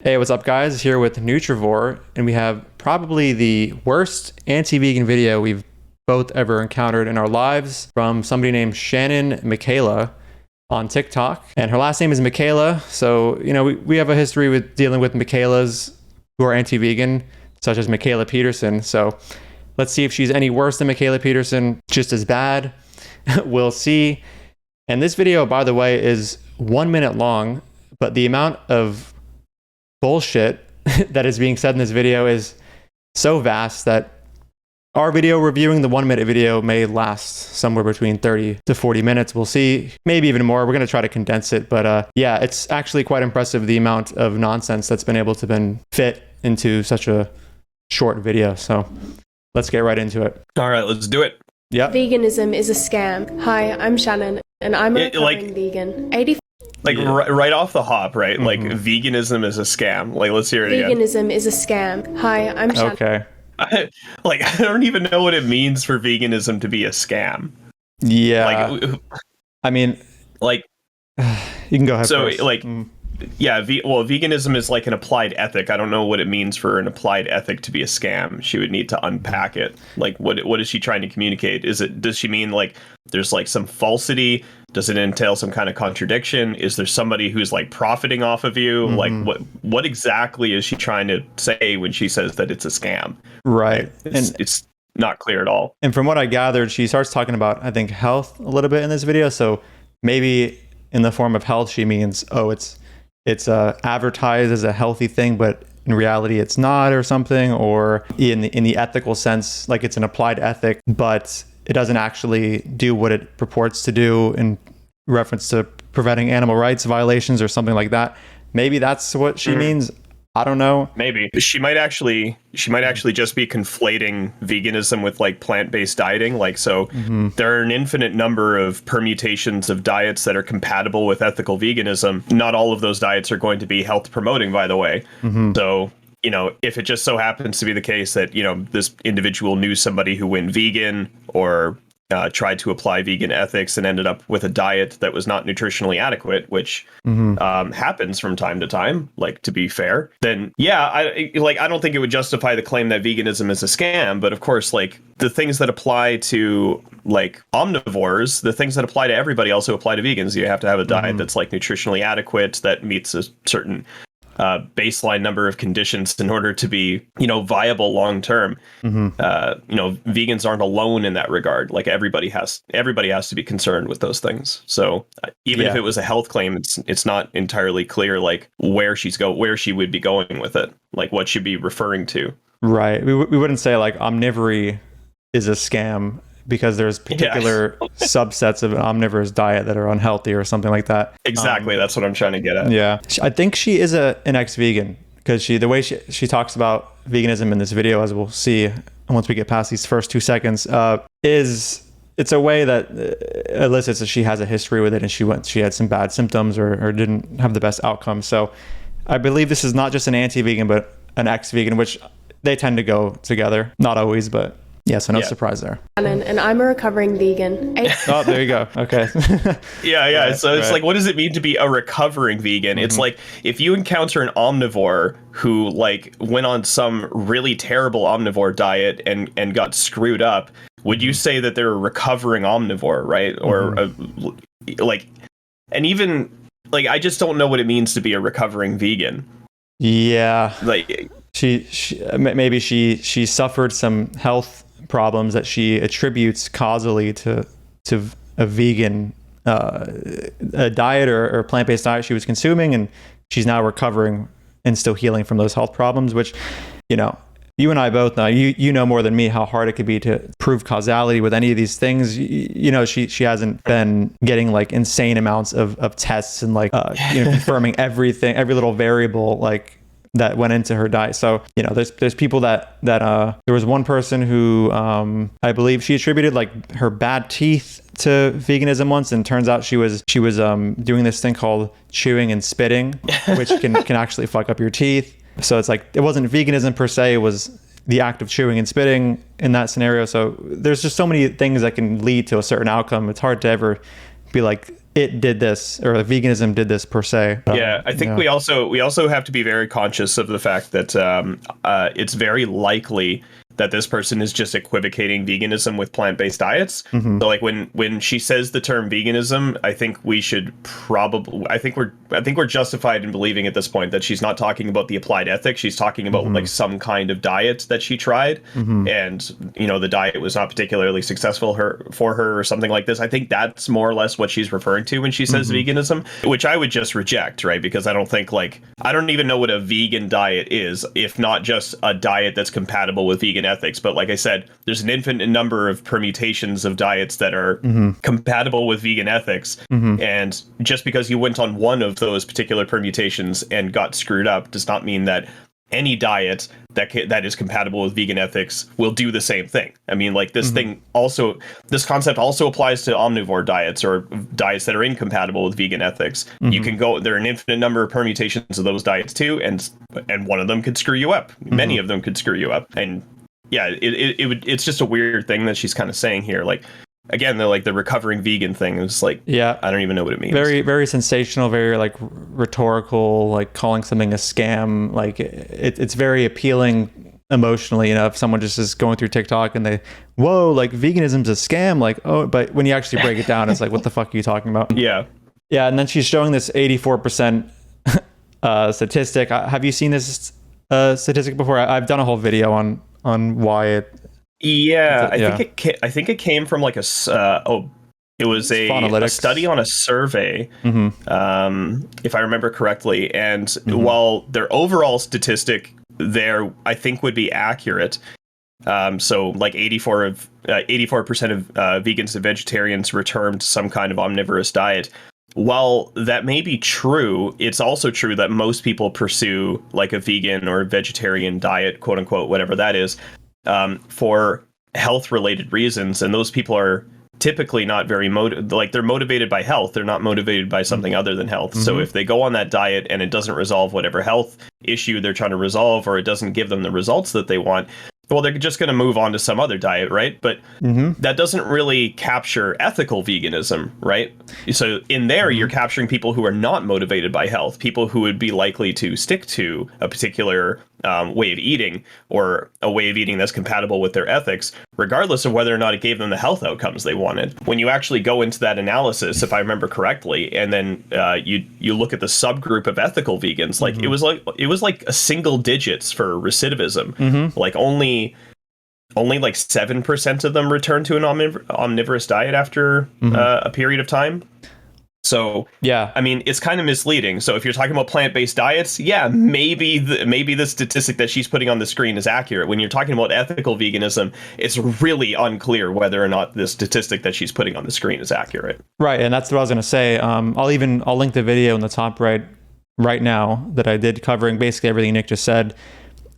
Hey, what's up, guys? Here with Nutrivore, and we have probably the worst anti-vegan video we've both ever encountered in our lives from somebody named Shannon Michaela on TikTok. And her last name is Michaela, so, we have a history with dealing with Michaelas who are anti-vegan, such as Michaela Peterson. So let's see if she's any worse than Michaela Peterson, just as bad. We'll see. And this video, by the way, is 1 minute long, but the amount of bullshit that is being said in this video is so vast that our video reviewing the 1 minute video may last somewhere between 30 to 40 minutes. We'll see, maybe even more. We're going to try to condense it, but yeah, it's actually quite impressive the amount of nonsense that's been able to been fit into such a short video. So let's get right into it. All right, let's do it. Yeah. Veganism is a scam. Hi, I'm Shannon, and I'm a recovering vegan. Right off the hop, right? Like, veganism is a scam. Like, let's hear it again. Veganism is a scam. Hi, I'm Shannon. Okay. I don't even know what it means for veganism to be a scam. Yeah. You can go ahead first. Yeah, veganism is like an applied ethic. I don't know what it means for an applied ethic to be a scam. She would need to unpack it. Like, what is she trying to communicate? Does she mean like there's like some falsity? Does it entail some kind of contradiction? Is there somebody who's like profiting off of you? Like, what exactly is she trying to say when she says that it's a scam? Right. It's not clear at all. And from what I gathered, she starts talking about, I think, health a little bit in this video. So maybe in the form of health, she means, it's advertised as a healthy thing, but in reality it's not, or something, or in the ethical sense, like it's an applied ethic, but it doesn't actually do what it purports to do in reference to preventing animal rights violations or something like that. Maybe that's what she means. I don't know. Maybe she might actually just be conflating veganism with like plant-based dieting. Like, so there are an infinite number of permutations of diets that are compatible with ethical veganism. Not all of those diets are going to be health promoting, by the way. So, if it just so happens to be the case that, this individual knew somebody who went vegan or tried to apply vegan ethics and ended up with a diet that was not nutritionally adequate, which happens from time to time, like, to be fair, then yeah, I don't think it would justify the claim that veganism is a scam. But of course, like, the things that apply to like omnivores, the things that apply to everybody also apply to vegans. You have to have a diet that's like nutritionally adequate, that meets a certain baseline number of conditions in order to be, viable long term. Vegans aren't alone in that regard. Like, everybody has to be concerned with those things. So even if it was a health claim, it's not entirely clear like where she would be going with it, like what she'd be referring to. Right. We wouldn't say like omnivory is a scam because there's particular subsets of an omnivorous diet that are unhealthy or something like that. Exactly. That's what I'm trying to get at. Yeah. I think she is an ex-vegan, because the way she talks about veganism in this video, as we'll see once we get past these first 2 seconds, it's a way that elicits that she has a history with it, and she had some bad symptoms or didn't have the best outcome. So I believe this is not just an anti-vegan, but an ex-vegan, which they tend to go together. Not always, but yeah, so no surprise there. And I'm a recovering vegan. Oh, there you go. Okay. Yeah. So it's like, what does it mean to be a recovering vegan? It's like, if you encounter an omnivore who like went on some really terrible omnivore diet and got screwed up, would you say that they're a recovering omnivore, right? Or and even like, I just don't know what it means to be a recovering vegan. Yeah. Like, maybe she suffered some health problems that she attributes causally to a vegan a diet or plant-based diet she was consuming, and she's now recovering and still healing from those health problems, which, you and I both know, you know more than me how hard it could be to prove causality with any of these things. She hasn't been getting like insane amounts of tests and like confirming everything, every little variable like that went into her diet. So there's people that there was one person who I believe she attributed like her bad teeth to veganism once, and turns out she was doing this thing called chewing and spitting, which can actually fuck up your teeth. So it's like, it wasn't veganism per se, it was the act of chewing and spitting in that scenario. So there's just so many things that can lead to a certain outcome. It's hard to ever be like, it did this, or veganism did this per se. Yeah, I think we also have to be very conscious of the fact that it's very likely that this person is just equivocating veganism with plant-based diets. So like when she says the term veganism, I think we should probably I think we're justified in believing at this point that she's not talking about the applied ethic. She's talking about like some kind of diet that she tried, and you know, the diet was not particularly successful for her or something like this. I think that's more or less what she's referring to when she says veganism, which I would just reject, right? Because I don't think, like, I don't even know what a vegan diet is, if not just a diet that's compatible with vegan ethics. But like I said, there's an infinite number of permutations of diets that are compatible with vegan ethics. And just because you went on one of those particular permutations and got screwed up does not mean that any diet that is compatible with vegan ethics will do the same thing. I mean, like, this this concept also applies to omnivore diets or diets that are incompatible with vegan ethics. You can there are an infinite number of permutations of those diets too, and one of them could screw you up. Many of them could screw you up. And yeah, it's just a weird thing that she's kind of saying here. Like, again, the recovering vegan thing is like, yeah, I don't even know what it means. Very, very sensational, very like rhetorical, like calling something a scam. Like it's very appealing emotionally. You know, if someone just is going through TikTok and they, whoa, like veganism's a scam. Like, oh, but when you actually break it down, it's like, what the fuck are you talking about? Yeah. Yeah. And then she's showing this 84% statistic. Have you seen this statistic before? I've done a whole video on why it. Yeah, I think it came from like it was a study on a survey, if I remember correctly. And while their overall statistic there, I think, would be accurate. So like 84% of vegans and vegetarians return to some kind of omnivorous diet. While that may be true, it's also true that most people pursue like a vegan or vegetarian diet, quote unquote, whatever that is, for health-related reasons, and those people are typically not very they're motivated by health. They're not motivated by something other than health. So if they go on that diet and it doesn't resolve whatever health issue they're trying to resolve, or it doesn't give them the results that they want, well, they're just going to move on to some other diet, right? But that doesn't really capture ethical veganism, right? So in there, you're capturing people who are not motivated by health, people who would be likely to stick to a particular way of eating, or a way of eating that's compatible with their ethics, regardless of whether or not it gave them the health outcomes they wanted. When you actually go into that analysis, if I remember correctly, and then you look at the subgroup of ethical vegans, like it was like a single digits for recidivism, like only like 7% of them return to an omnivorous diet after a period of time. So, yeah, I mean, it's kind of misleading. So if you're talking about plant-based diets, yeah, maybe the statistic that she's putting on the screen is accurate. When you're talking about ethical veganism, it's really unclear whether or not the statistic that she's putting on the screen is accurate. Right, and that's what I was going to say. I'll link the video in the top right now that I did, covering basically everything Nick just said.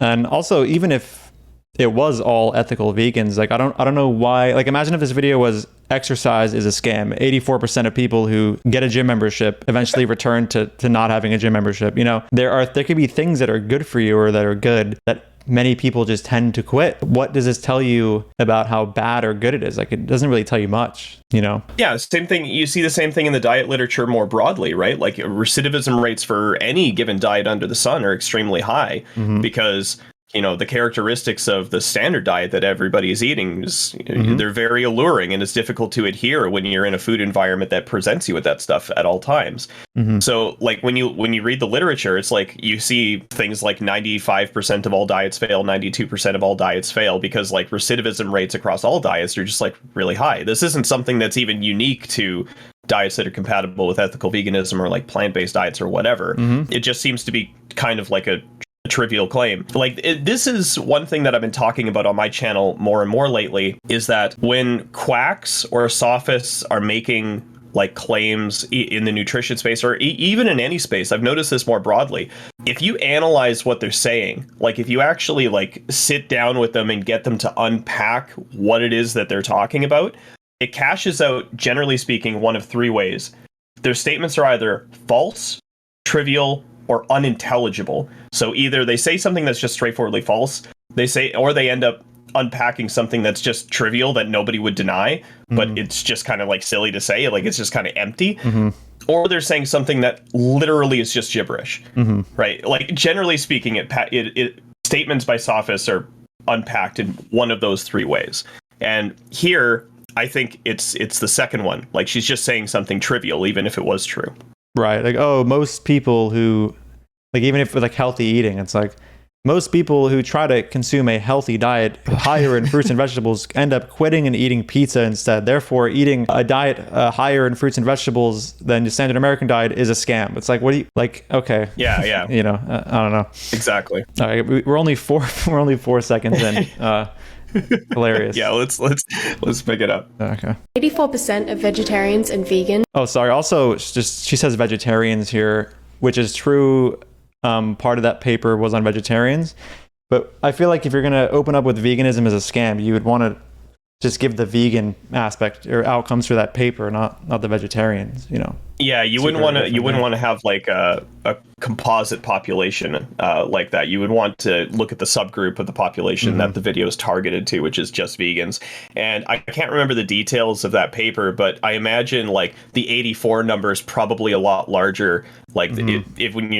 And also, even if it was all ethical vegans, like I don't know why. Like, imagine if this video was exercise is a scam. 84% of people who get a gym membership eventually return to not having a gym membership. You know, there could be things that are good for you, or that are good, that many people just tend to quit. What does this tell you about how bad or good it is? Like, it doesn't really tell you much, you know? Yeah, same thing. You see the same thing in the diet literature more broadly, right? Like, recidivism rates for any given diet under the sun are extremely high, because, you know, the characteristics of the standard diet that everybody is eating is they're very alluring, and it's difficult to adhere when you're in a food environment that presents you with that stuff at all times. So like when you read the literature, it's like you see things like 95% of all diets fail, 92% of all diets fail, because like recidivism rates across all diets are just like really high. This isn't something that's even unique to diets that are compatible with ethical veganism or like plant-based diets or whatever. It just seems to be kind of like a trivial claim. Like, this is one thing that I've been talking about on my channel more and more lately, is that when quacks or sophists are making like claims in the nutrition space, or even in any space, I've noticed this more broadly. If you analyze what they're saying, like if you actually like sit down with them and get them to unpack what it is that they're talking about, it cashes out, generally speaking, one of three ways. Their statements are either false, trivial, or unintelligible. So either they say something that's just straightforwardly false, or they end up unpacking something that's just trivial that nobody would deny, but it's just kind of like silly to say, like it's just kind of empty. Or they're saying something that literally is just gibberish, right? Like generally speaking, statements by sophists are unpacked in one of those three ways. And here, I think it's the second one. Like she's just saying something trivial, even if it was true. Right. Like, oh, most people who, like, even if with like healthy eating, it's like most people who try to consume a healthy diet higher in fruits and vegetables end up quitting and eating pizza instead. Therefore, eating a diet higher in fruits and vegetables than the standard American diet is a scam. It's like, what do you like? Okay. Yeah. You know, I don't know. Exactly. All right, we're only 4 seconds in. Hilarious. Yeah, let's pick it up. Okay. 84% of vegetarians and vegans. Oh, sorry. Also, she says vegetarians here, which is true. Part of that paper was on vegetarians, but I feel like if you're going to open up with veganism as a scam, you would want to just give the vegan aspect or outcomes for that paper, not the vegetarians, you know. Yeah, you wouldn't want to have like a composite population like that. You would want to look at the subgroup of the population that the video is targeted to, which is just vegans. And I can't remember the details of that paper, but I imagine like the 84 number is probably a lot larger. Like if when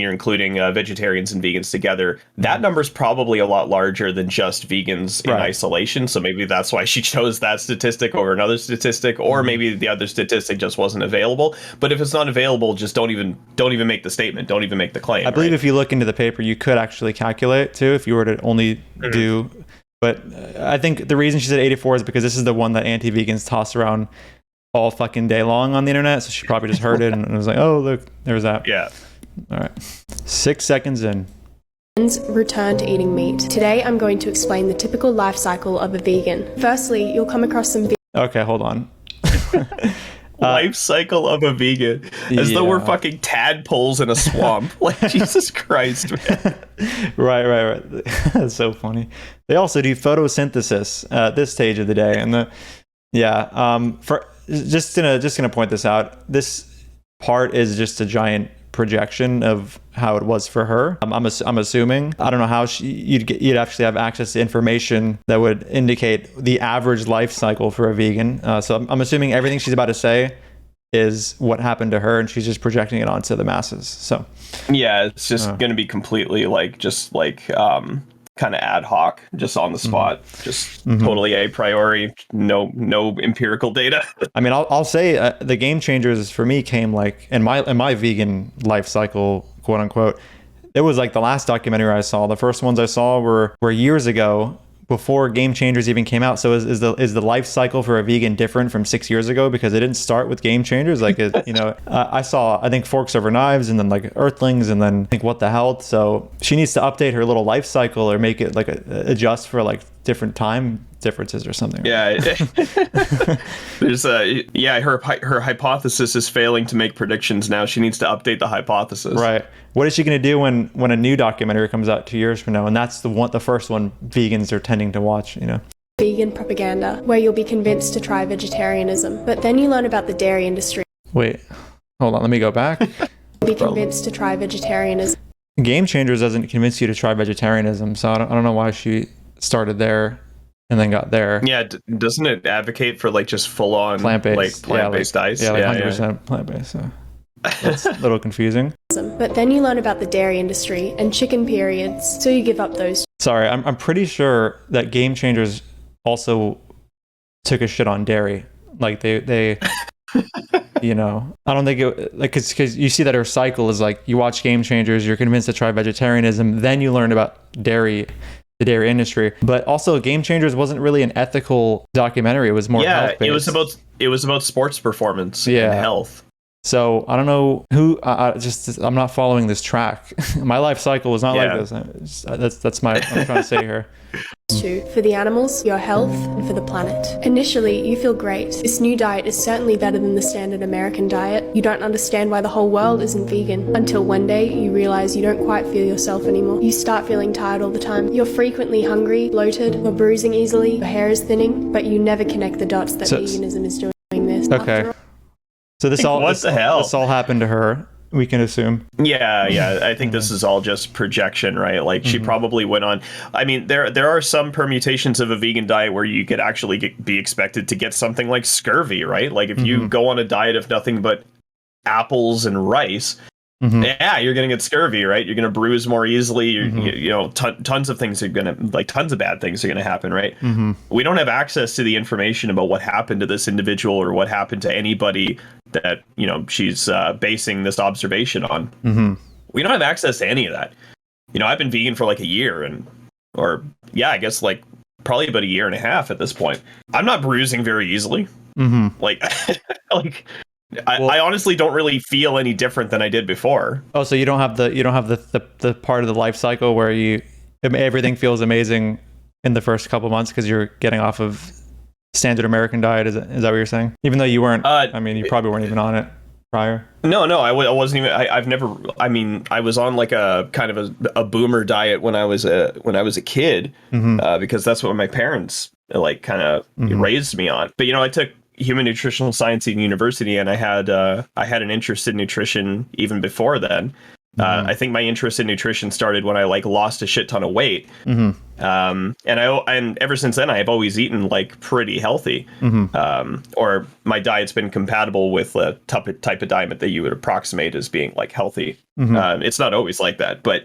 you're including vegetarians and vegans together, that number is probably a lot larger than just vegans in isolation. So maybe that's why she chose that statistic over another statistic, or maybe the other statistic just wasn't available. But if it's not available, just don't even make the statement. Don't even make the claim. I believe if you look into the paper, you could actually calculate too if you were to only do. But I think the reason she said 84 is because this is the one that anti-vegans toss around all fucking day long on the internet. So she probably just heard it and was like, oh, look, there's that. Yeah. All right. 6 seconds in. Return to eating meat. Today, I'm going to explain the typical life cycle of a vegan. Firstly, you'll come across some. Okay, hold on. Life cycle of a vegan, as though we're fucking tadpoles in a swamp. Like Jesus Christ, man. Right. That's so funny. They also do photosynthesis at this stage of the day, and for just gonna point this out. This part is just a giant projection of how it was for her. I'm assuming. I don't know how you'd actually have access to information that would indicate the average life cycle for a vegan. So I'm assuming everything she's about to say is what happened to her, and she's just projecting it onto the masses. So yeah, it's just going to be completely kind of ad hoc, just on the spot, just totally a priori, no empirical data. I mean, I'll say the game changers for me came like in my vegan life cycle, quote unquote. It was like the last documentary I saw. The first ones I saw were years ago, before Game Changers even came out. So is the life cycle for a vegan different from 6 years ago because it didn't start with Game Changers? Like I saw, I think, Forks Over Knives, and then like Earthlings, and then I think What the Health. So she needs to update her little life cycle or make it like adjust for like different time differences or something. Yeah. There's her hypothesis is failing to make predictions now. She needs to update the hypothesis. Right. What is she going to do when a new documentary comes out 2 years from now? And that's the first one vegans are tending to watch, you know. Vegan propaganda, where you'll be convinced to try vegetarianism, but then you learn about the dairy industry. Wait, hold on, let me go back. You'll be convinced to try vegetarianism. Game Changers doesn't convince you to try vegetarianism, so I don't know why she started there and then got there. Yeah, doesn't it advocate for like just full on plant-based diets? Yeah, like 100% plant-based. So that's a little confusing. But then you learn about the dairy industry and chicken periods, so you give up those. Sorry, I'm pretty sure that Game Changers also took a shit on dairy. Like they you know, I don't think it, like, because you see that her cycle is like, you watch Game Changers, you're convinced to try vegetarianism, then you learn about dairy, the dairy industry. But also Game Changers wasn't really an ethical documentary. It was more health-based. it was about sports performance and health. So I don't know who. I'm not following this track. My life cycle was not like this. That's my. I'm trying to say here. For the animals, your health, and for the planet. Initially, you feel great. This new diet is certainly better than the standard American diet. You don't understand why the whole world isn't vegan, until one day you realize you don't quite feel yourself anymore. You start feeling tired all the time. You're frequently hungry, bloated, or bruising easily. Your hair is thinning, but you never connect the dots that veganism is doing this. Okay. So this all happened to her. we can assume. Yeah. I think this is all just projection, right? Like she probably went on. I mean, there are some permutations of a vegan diet where you could actually be expected to get something like scurvy, right? Like if you go on a diet of nothing but apples and rice, yeah, you're gonna get scurvy, right? You're gonna bruise more easily. You know, tons of things are gonna, like, tons of bad things are gonna happen, right? We don't have access to the information about what happened to this individual or what happened to anybody that, you know, she's basing this observation on. We don't have access to any of that. You know, I've been vegan for like a year, I guess like probably about a year and a half at this point. I'm not bruising very easily. Like, I honestly don't really feel any different than I did before. Oh, so you don't have the part of the life cycle where everything feels amazing in the first couple months because you're getting off of standard American diet. Is that what you're saying? Even though you weren't, I mean, you probably weren't even on it prior. No, I wasn't even. I've never. I mean, I was on like a kind of a boomer diet when I was a kid, because that's what my parents like kind of raised me on. But you know, I took human nutritional science in university, and I had an interest in nutrition even before then. I think my interest in nutrition started when I like lost a shit ton of weight, and ever since then I've always eaten like pretty healthy, or my diet's been compatible with a type of diet that you would approximate as being like healthy. It's not always like that, but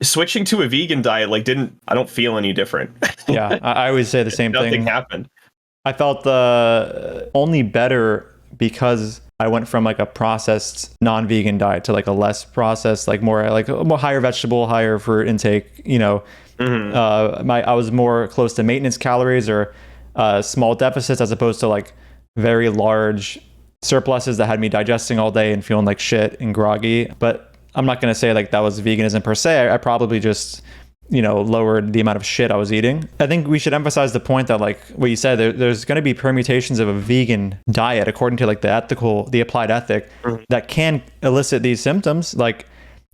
switching to a vegan diet I don't feel any different. Yeah, I always say the same thing. Nothing happened. I felt only better because I went from like a processed non-vegan diet to like a less processed, like more higher vegetable, higher fruit intake. You know, I was more close to maintenance calories or small deficits as opposed to like very large surpluses that had me digesting all day and feeling like shit and groggy. But I'm not going to say like that was veganism per se. I probably just, you know, lowered the amount of shit I was eating. I think we should emphasize the point that, like what you said, there's going to be permutations of a vegan diet according to like the applied ethic that can elicit these symptoms. Like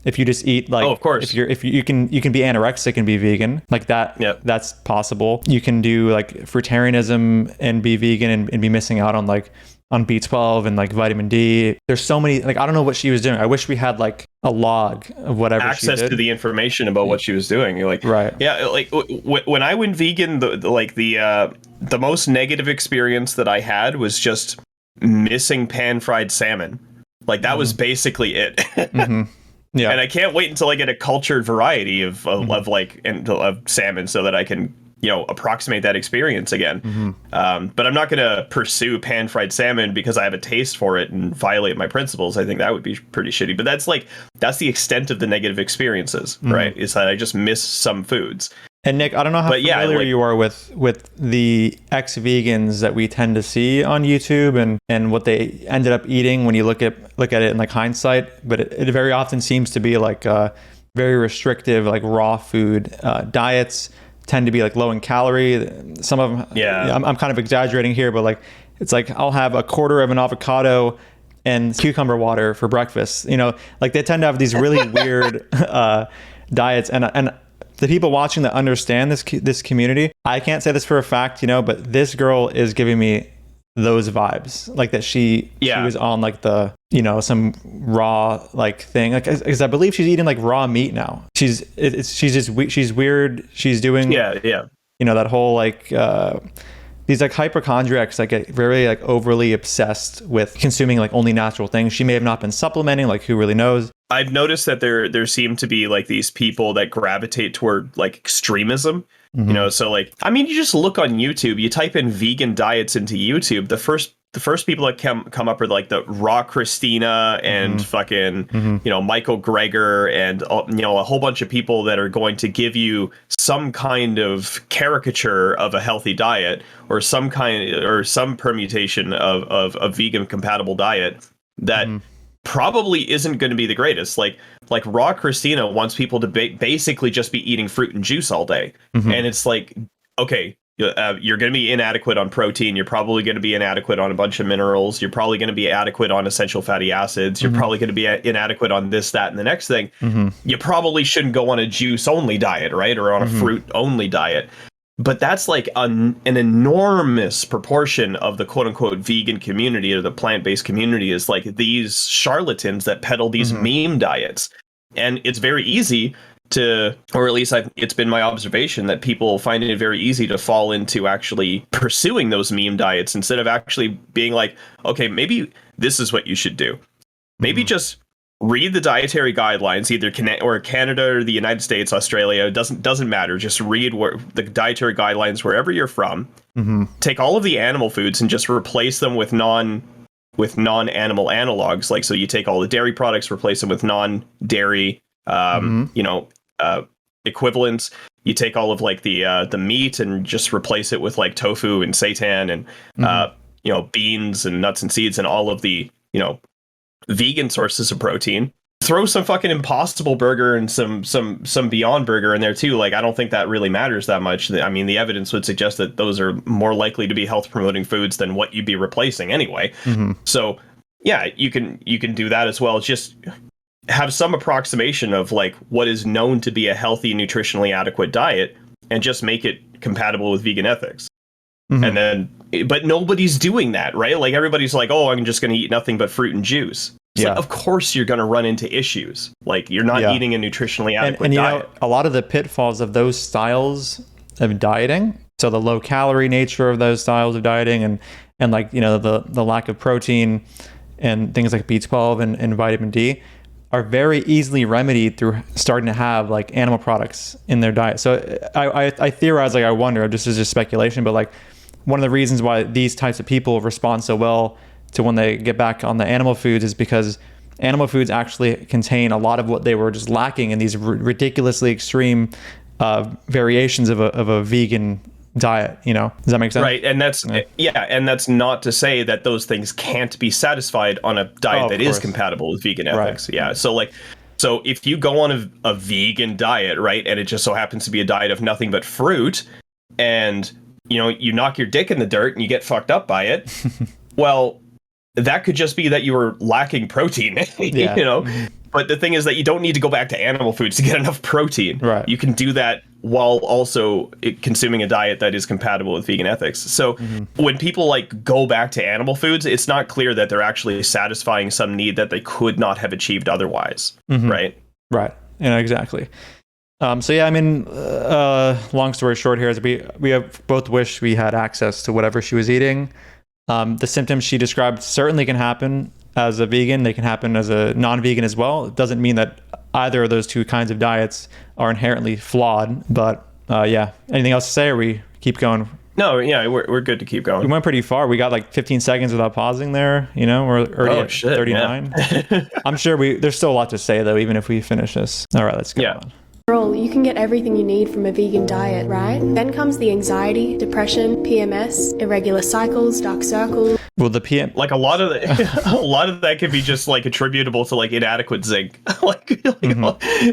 if you just eat like, of course, if you can be anorexic and be vegan like that. Yep. That's possible. You can do like fruitarianism and be vegan and be missing out on like on B12 and like vitamin D. There's so many, like, I don't know what she was doing. I wish we had like a log of whatever access she did. To the information about what she was doing. You're like, right. Yeah. Like when I went vegan, the most negative experience that I had was just missing pan-fried salmon. Like that was basically it. Yeah. And I can't wait until I get a cultured variety of salmon so that I can, you know, approximate that experience again. But I'm not going to pursue pan-fried salmon because I have a taste for it and violate my principles. I think that would be pretty shitty. But that's the extent of the negative experiences, right? Is that I just miss some foods. And Nick, I don't know how familiar you are with the ex-vegans that we tend to see on YouTube and what they ended up eating when you look at it in like hindsight. But it very often seems to be like very restrictive, like raw food diets. Tend to be like low in calorie. Some of them, I'm kind of exaggerating here, but like it's like I'll have a quarter of an avocado and cucumber water for breakfast. You know, like they tend to have these really weird diets, and the people watching that understand this community, I can't say this for a fact, you know, but this girl is giving me those vibes, like that she was on like the, you know, some raw like thing, like because I believe she's eating like raw meat now. She's weird. She's doing you know, that whole like these like hypochondriacs that get very like overly obsessed with consuming like only natural things. She may have not been supplementing, like who really knows. I've noticed that there seem to be like these people that gravitate toward like extremism. You know, so like, I mean, you just look on YouTube, you type in vegan diets into YouTube, the first people that come up are like the Raw Christina and fucking, you know, Michael Greger and, you know, a whole bunch of people that are going to give you some kind of caricature of a healthy diet or some permutation of a vegan compatible diet that probably isn't going to be the greatest. Like Raw Christina wants people to basically just be eating fruit and juice all day. And it's like, okay, you're going to be inadequate on protein. You're probably going to be inadequate on a bunch of minerals. You're probably going to be adequate on essential fatty acids. You're probably going to be inadequate on this, that, and the next thing. You probably shouldn't go on a juice only diet, right? Or on a fruit only diet. But that's like an enormous proportion of the quote unquote vegan community or the plant-based community is like these charlatans that peddle these meme diets. And it's very easy to, or at least it's been my observation that people find it very easy to fall into actually pursuing those meme diets instead of actually being like, okay, maybe this is what you should do. Maybe just read the dietary guidelines, either Canada or the United States, Australia, doesn't matter. Just read the dietary guidelines wherever you're from. Take all of the animal foods and just replace them with non-animal analogs. Like, so you take all the dairy products, replace them with non-dairy, equivalents. You take all of like the meat and just replace it with like tofu and seitan and beans and nuts and seeds and all of the vegan sources of protein. Throw some fucking Impossible Burger and some Beyond Burger in there too. Like, I don't think that really matters that much. I mean, the evidence would suggest that those are more likely to be health promoting foods than what you'd be replacing anyway. So yeah, you can do that as well. Just have some approximation of like what is known to be a healthy, nutritionally adequate diet and just make it compatible with vegan ethics. And then, but nobody's doing that, right? Like, everybody's like, oh, I'm just going to eat nothing but fruit and juice. It's like, of course you're going to run into issues. Like, you're not eating a nutritionally adequate diet. A lot of the pitfalls of those styles of dieting, so the low calorie nature of those styles of dieting and like, the lack of protein and things like B12 and vitamin D are very easily remedied through starting to have like animal products in their diet. So I theorize, like, I wonder, this is just speculation, but like, one of the reasons why these types of people respond so well to when they get back on the animal foods is because animal foods actually contain a lot of what they were just lacking in these ridiculously extreme variations of a vegan diet. Does that make sense? Right. And that's and that's not to say that those things can't be satisfied on a diet that is compatible with vegan ethics. Right. So if you go on a vegan diet, right, and it just so happens to be a diet of nothing but fruit, and you knock your dick in the dirt and you get fucked up by it, well, that could just be that you were lacking protein, But the thing is that you don't need to go back to animal foods to get enough protein. Right. You can do that while also consuming a diet that is compatible with vegan ethics. So when people like go back to animal foods, it's not clear that they're actually satisfying some need that they could not have achieved otherwise. Right. Right. Yeah, exactly. So yeah, I mean, long story short here is we have both wished we had access to whatever she was eating. The symptoms she described certainly can happen as a vegan. They can happen as a non-vegan as well. It doesn't mean that either of those two kinds of diets are inherently flawed. But anything else to say, or we keep going? No, yeah, we're good to keep going. We went pretty far. We got like 15 seconds without pausing there. We're already at 39. Yeah. I'm sure there's still a lot to say though, even if we finish this. All right, let's go on. Overall, you can get everything you need from a vegan diet, right? Then comes the anxiety, depression, PMS, irregular cycles, dark circles. Well, the PM, like a lot of that could be just like attributable to like inadequate zinc.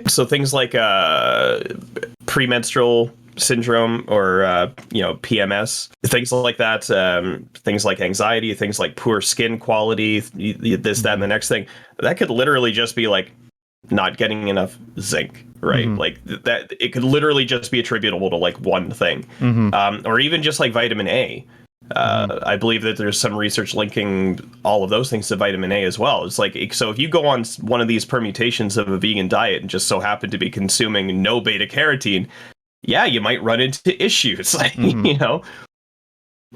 So things like premenstrual syndrome or PMS, things like that, things like anxiety, things like poor skin quality, this, that, and the next thing, that could literally just be like not getting enough zinc, right? Like that, it could literally just be attributable to like one thing, or even just like vitamin A. I believe that there's some research linking all of those things to vitamin A as well. It's like, so if you go on one of these permutations of a vegan diet and just so happen to be consuming no beta carotene, yeah, you might run into issues,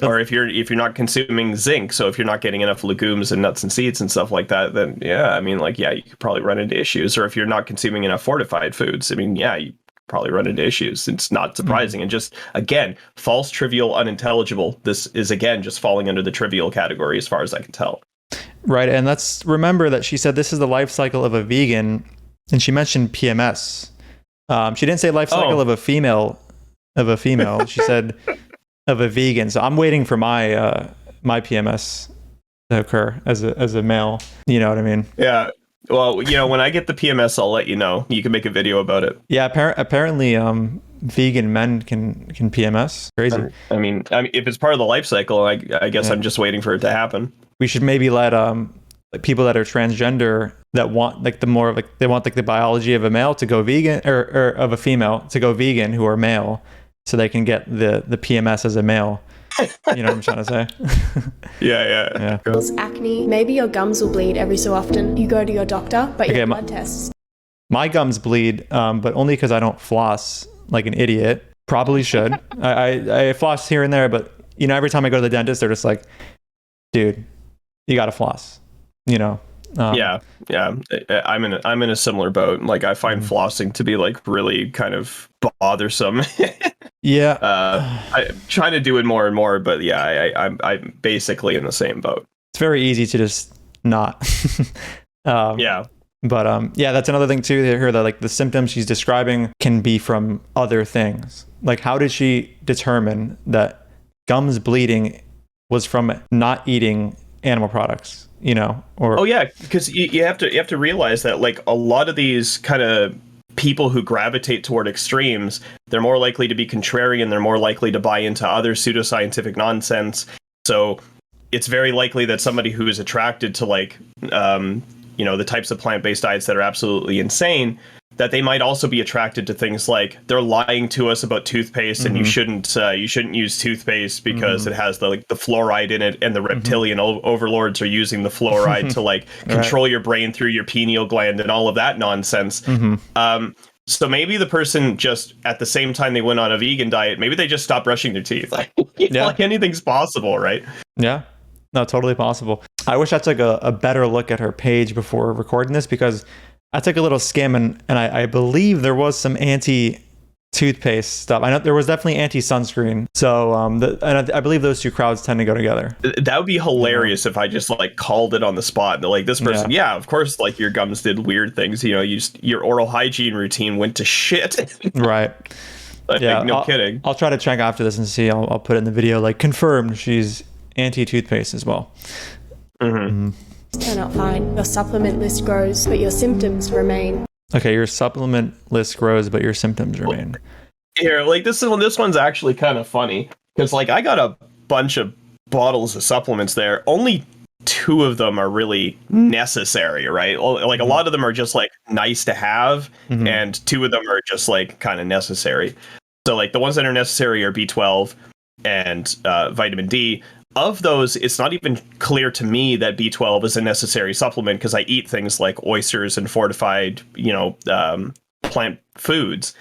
or if you're not consuming zinc, so if you're not getting enough legumes and nuts and seeds and stuff like that, then you could probably run into issues. Or if you're not consuming enough fortified foods, you probably run into issues. It's not surprising. And just, again, false, trivial, unintelligible. This is, again, just falling under the trivial category as far as I can tell. Right. And let's remember that she said this is the life cycle of a vegan, and she mentioned PMS. She didn't say life cycle of a female. She said of a vegan. So I'm waiting for my my PMS to occur as a male. You know what I mean? Yeah. Well, when I get the PMS, I'll let you know. You can make a video about it. Yeah. Apparently, vegan men can PMS. Crazy. I mean, if it's part of the life cycle, I guess I'm just waiting for it to happen. We should maybe let people that are transgender that want they want the biology of a male to go vegan, or of a female to go vegan, who are male, so they can get the PMS as a male. You know what I'm trying to say? Yeah. acne. Maybe your gums will bleed every so often. You go to your doctor, but your Okay, blood tests. My gums bleed, but only because I don't floss like an idiot. Probably should. I floss here and there, but you know, every time I go to the dentist, they're just like, dude, you gotta floss. You know. Yeah. I'm in a similar boat. Like, I find flossing to be like really kind of bothersome. Yeah. I'm trying to do it more and more, but yeah, I'm basically in the same boat. It's very easy to just not. Yeah. But yeah, that's another thing too here, that like the symptoms she's describing can be from other things. Like, how did she determine that gums bleeding was from not eating animal products? You know, or because you have to realize that like a lot of these kind of people who gravitate toward extremes, they're more likely to be contrarian, they're more likely to buy into other pseudoscientific nonsense. So it's very likely that somebody who is attracted to like the types of plant-based diets that are absolutely insane, that they might also be attracted to things like they're lying to us about toothpaste, and you shouldn't use toothpaste because it has the fluoride in it, and the reptilian overlords are using the fluoride to like control your brain through your pineal gland and all of that nonsense. So maybe the person just at the same time they went on a vegan diet, maybe they just stopped brushing their teeth. Like anything's possible, right? Yeah. No, totally possible. I wish I took a better look at her page before recording this, because I took a little skim and I believe there was some anti-toothpaste stuff. I know there was definitely anti-sunscreen. So and I believe those two crowds tend to go together. That would be hilarious if I just like called it on the spot. And like, this person, of course, like your gums did weird things. You know, your oral hygiene routine went to shit. Right. Kidding. I'll try to check after this and see. I'll put it in the video, like, confirmed she's anti-toothpaste as well. Turn out fine. Your supplement list grows, but your symptoms remain. Okay, your supplement list grows, but your symptoms remain. Here, like this one's actually kind of funny, because like I got a bunch of bottles of supplements there. Only 2 of them are really necessary, right? Like a lot of them are just like nice to have, and 2 of them are just like kind of necessary. So like the ones that are necessary are B12 and vitamin D. Of those, it's not even clear to me that B12 is a necessary supplement, because I eat things like oysters and fortified, plant foods.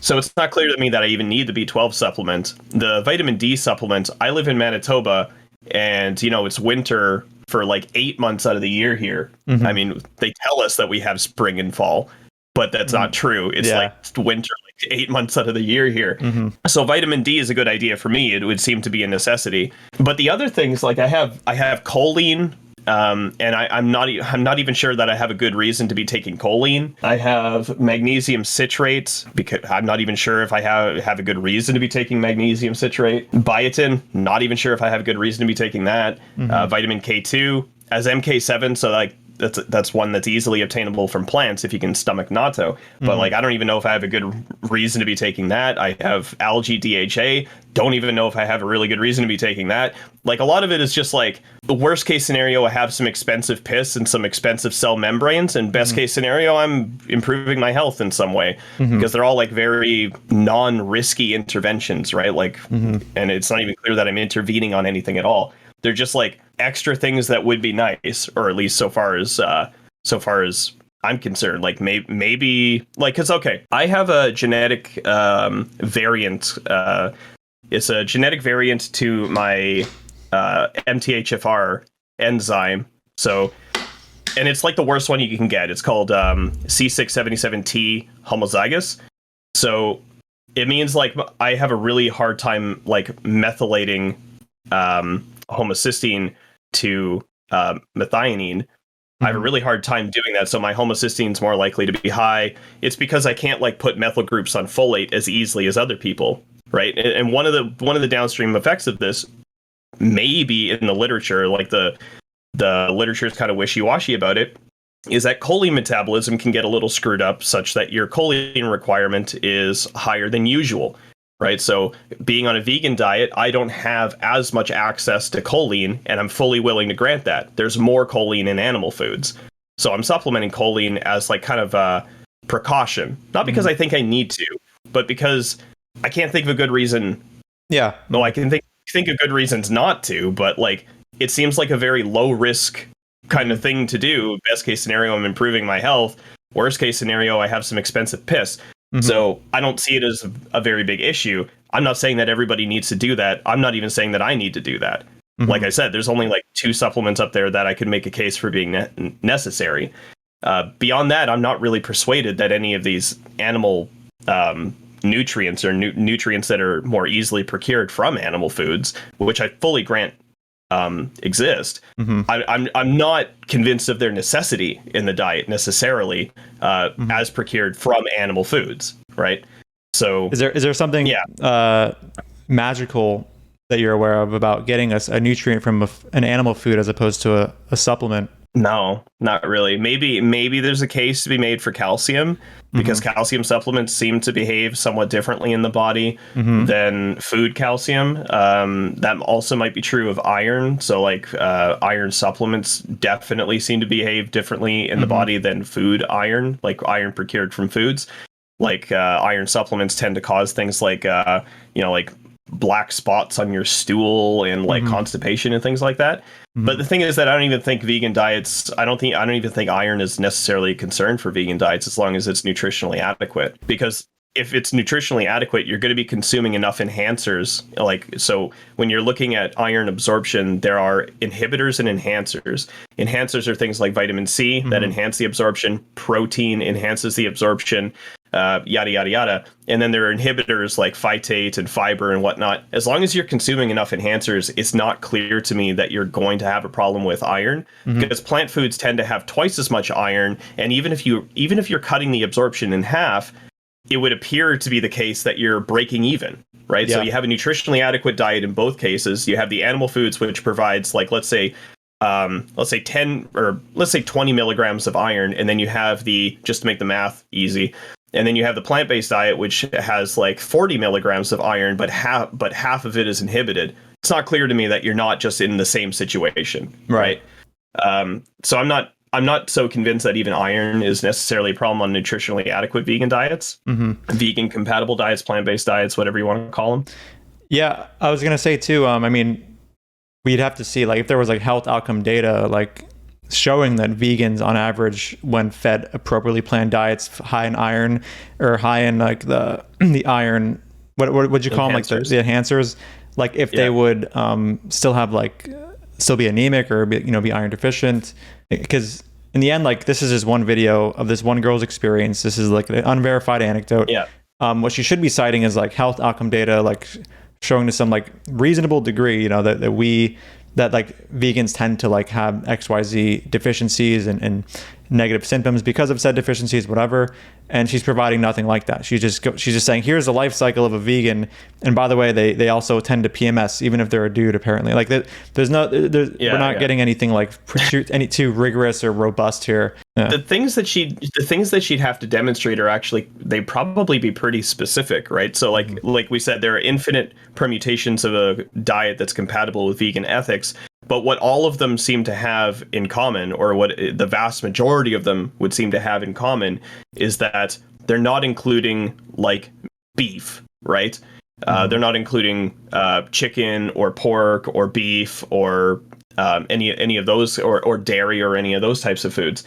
So it's not clear to me that I even need the B12 supplement. The vitamin D supplement, I live in Manitoba, and, it's winter for like 8 months out of the year here. I mean, they tell us that we have spring and fall, but that's not true. It's like winter, like 8 months out of the year here. So vitamin D is a good idea for me. It would seem to be a necessity. But the other things, like I have choline, and I'm not even sure that I have a good reason to be taking choline. I have magnesium citrate, because I'm not even sure if I have a good reason to be taking magnesium citrate. Biotin, not even sure if I have a good reason to be taking that. Vitamin K2 as MK7, so like that's one that's easily obtainable from plants if you can stomach natto. But like, I don't even know if I have a good reason to be taking that. I have algae DHA. Don't even know if I have a really good reason to be taking that. Like, a lot of it is just like, the worst case scenario, I have some expensive piss and some expensive cell membranes, and best case scenario, I'm improving my health in some way, because they're all like very non-risky interventions, right? Like, and it's not even clear that I'm intervening on anything at all. They're just like extra things that would be nice, or at least so far as I'm concerned. Like maybe like, because I have a genetic variant. It's a genetic variant to my MTHFR enzyme. So, and it's like the worst one you can get. It's called C677T homozygous. So it means like I have a really hard time like methylating homocysteine to methionine. I have a really hard time doing that, so my homocysteine is more likely to be high. It's because I can't like put methyl groups on folate as easily as other people, right? And one of the downstream effects of this, maybe in the literature, like the literature is kind of wishy-washy about it, is that choline metabolism can get a little screwed up, such that your choline requirement is higher than usual. Right. So being on a vegan diet, I don't have as much access to choline, and I'm fully willing to grant that. There's more choline in animal foods. So I'm supplementing choline as like kind of a precaution, not because I think I need to, but because I can't think of a good reason. Yeah. No, I can think of good reasons not to, but like it seems like a very low risk kind of thing to do. Best case scenario, I'm improving my health. Worst case scenario, I have some expensive piss. So I don't see it as a very big issue. I'm not saying that everybody needs to do that. I'm not even saying that I need to do that. Like I said, there's only like 2 supplements up there that I could make a case for being necessary. Beyond that, I'm not really persuaded that any of these animal nutrients or nutrients that are more easily procured from animal foods, which I fully grant exist. I'm not convinced of their necessity in the diet necessarily as procured from animal foods, right? So is there something magical that you're aware of about getting a nutrient from an animal food as opposed to a supplement? No, not really. Maybe there's a case to be made for calcium, because calcium supplements seem to behave somewhat differently in the body than food calcium. That also might be true of iron. So like iron supplements definitely seem to behave differently in the body than food iron, like iron procured from foods. Like iron supplements tend to cause things like like black spots on your stool and like constipation and things like that. But the thing is that I don't even think vegan diets, I don't even think iron is necessarily a concern for vegan diets as long as it's nutritionally adequate. Because if it's nutritionally adequate, you're going to be consuming enough enhancers. Like, so when you're looking at iron absorption, there are inhibitors and enhancers. Enhancers are things like vitamin C that enhance the absorption, protein enhances the absorption, yada, yada, yada. And then there are inhibitors like phytate and fiber and whatnot. As long as you're consuming enough enhancers, it's not clear to me that you're going to have a problem with iron, because plant foods tend to have twice as much iron. And even if you're cutting the absorption in half, it would appear to be the case that you're breaking even, right? Yeah. So you have a nutritionally adequate diet in both cases. You have the animal foods, which provides like, let's say 10 or let's say 20 milligrams of iron. And then you have just to make the math easy, and then you have the plant-based diet, which has like 40 milligrams of iron, but half of it is inhibited. It's not clear to me that you're not just in the same situation, right? So I'm not so convinced that even iron is necessarily a problem on nutritionally adequate vegan diets, vegan compatible diets, plant-based diets, whatever you want to call them. Yeah, I was going to say too, I mean, we'd have to see like if there was like health outcome data, like showing that vegans on average, when fed appropriately planned diets high in iron or high in like the iron, what would you call them, like the enhancers, like if they would still have like still be anemic or be iron deficient. Because in the end, like this is just one video of this one girl's experience. This is like an unverified anecdote. What she should be citing is like health outcome data, like showing to some like reasonable degree, that like vegans tend to like have XYZ deficiencies and negative symptoms because of said deficiencies, whatever. And she's providing nothing like that. She's just saying, here's the life cycle of a vegan. And by the way, they also tend to PMS, even if they're a dude, apparently. Like we're not getting anything like any too rigorous or robust here. The things that she'd have to demonstrate are actually, they probably be pretty specific, right? So like we said, there are infinite permutations of a diet that's compatible with vegan ethics. But what all of them seem to have in common, or what the vast majority of them would seem to have in common, is that they're not including like beef, right? They're not including chicken or pork or beef or any of those, or dairy or any of those types of foods.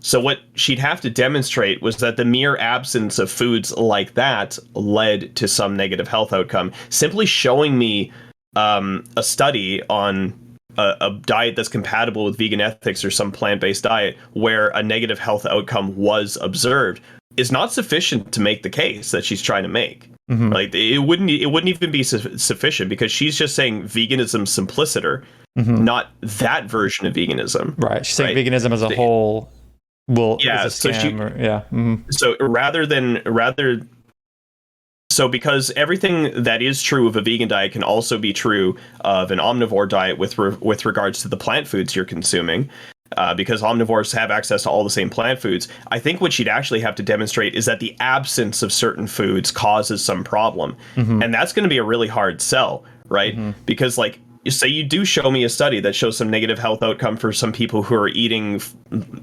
So what she'd have to demonstrate was that the mere absence of foods like that led to some negative health outcome. Simply showing me a study on a diet that's compatible with vegan ethics or some plant-based diet where a negative health outcome was observed is not sufficient to make the case that she's trying to make. Like it wouldn't even be sufficient, because she's just saying veganism simpliciter, not that version of veganism. Right. She's saying veganism as a whole is a scam. So because everything that is true of a vegan diet can also be true of an omnivore diet with regards to the plant foods you're consuming, because omnivores have access to all the same plant foods. I think what she'd actually have to demonstrate is that the absence of certain foods causes some problem. And that's going to be a really hard sell, right? Because like say you do show me a study that shows some negative health outcome for some people who are eating